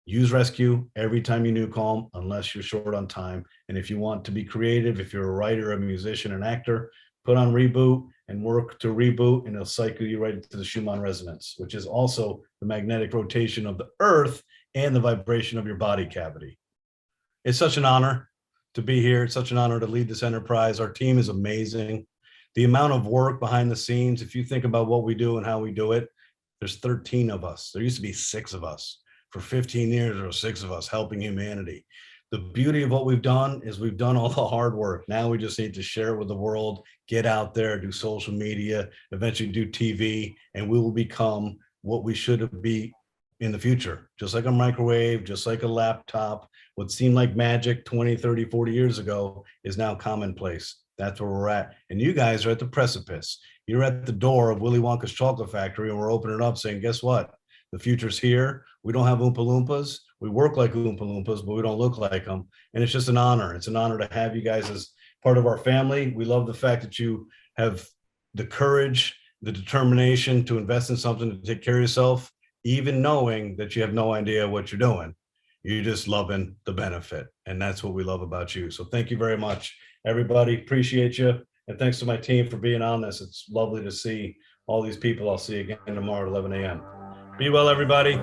Use rescue every time you NuCalm, unless you're short on time. And if you want to be creative, if you're a writer, a musician, an actor, put on reboot and work to reboot, and it'll cycle you right into the Schumann resonance, which is also the magnetic rotation of the earth and the vibration of your body cavity. It's such an honor to be here. It's such an honor to lead this enterprise. Our team is amazing. The amount of work behind the scenes, if you think about what we do and how we do it, there's 13 of us. There used to be 6 of us. For 15 years, there were 6 of us helping humanity. The beauty of what we've done is we've done all the hard work. Now we just need to share it with the world, get out there, do social media, eventually do TV, and we will become what we should be in the future. Just like a microwave, just like a laptop, what seemed like magic 20, 30, 40 years ago is now commonplace. That's where we're at. And you guys are at the precipice. You're at the door of Willy Wonka's chocolate factory, and we're opening it up saying, guess what? The future's here. We don't have Oompa Loompas. We work like Oompa Loompas, but we don't look like them. And it's just an honor. It's an honor to have you guys as part of our family. We love the fact that you have the courage, the determination to invest in something to take care of yourself, even knowing that you have no idea what you're doing. You're just loving the benefit. And that's what we love about you. So thank you very much, everybody. Appreciate you. And thanks to my team for being on this. It's lovely to see all these people. I'll see you again tomorrow at 11 a.m. Be well, everybody.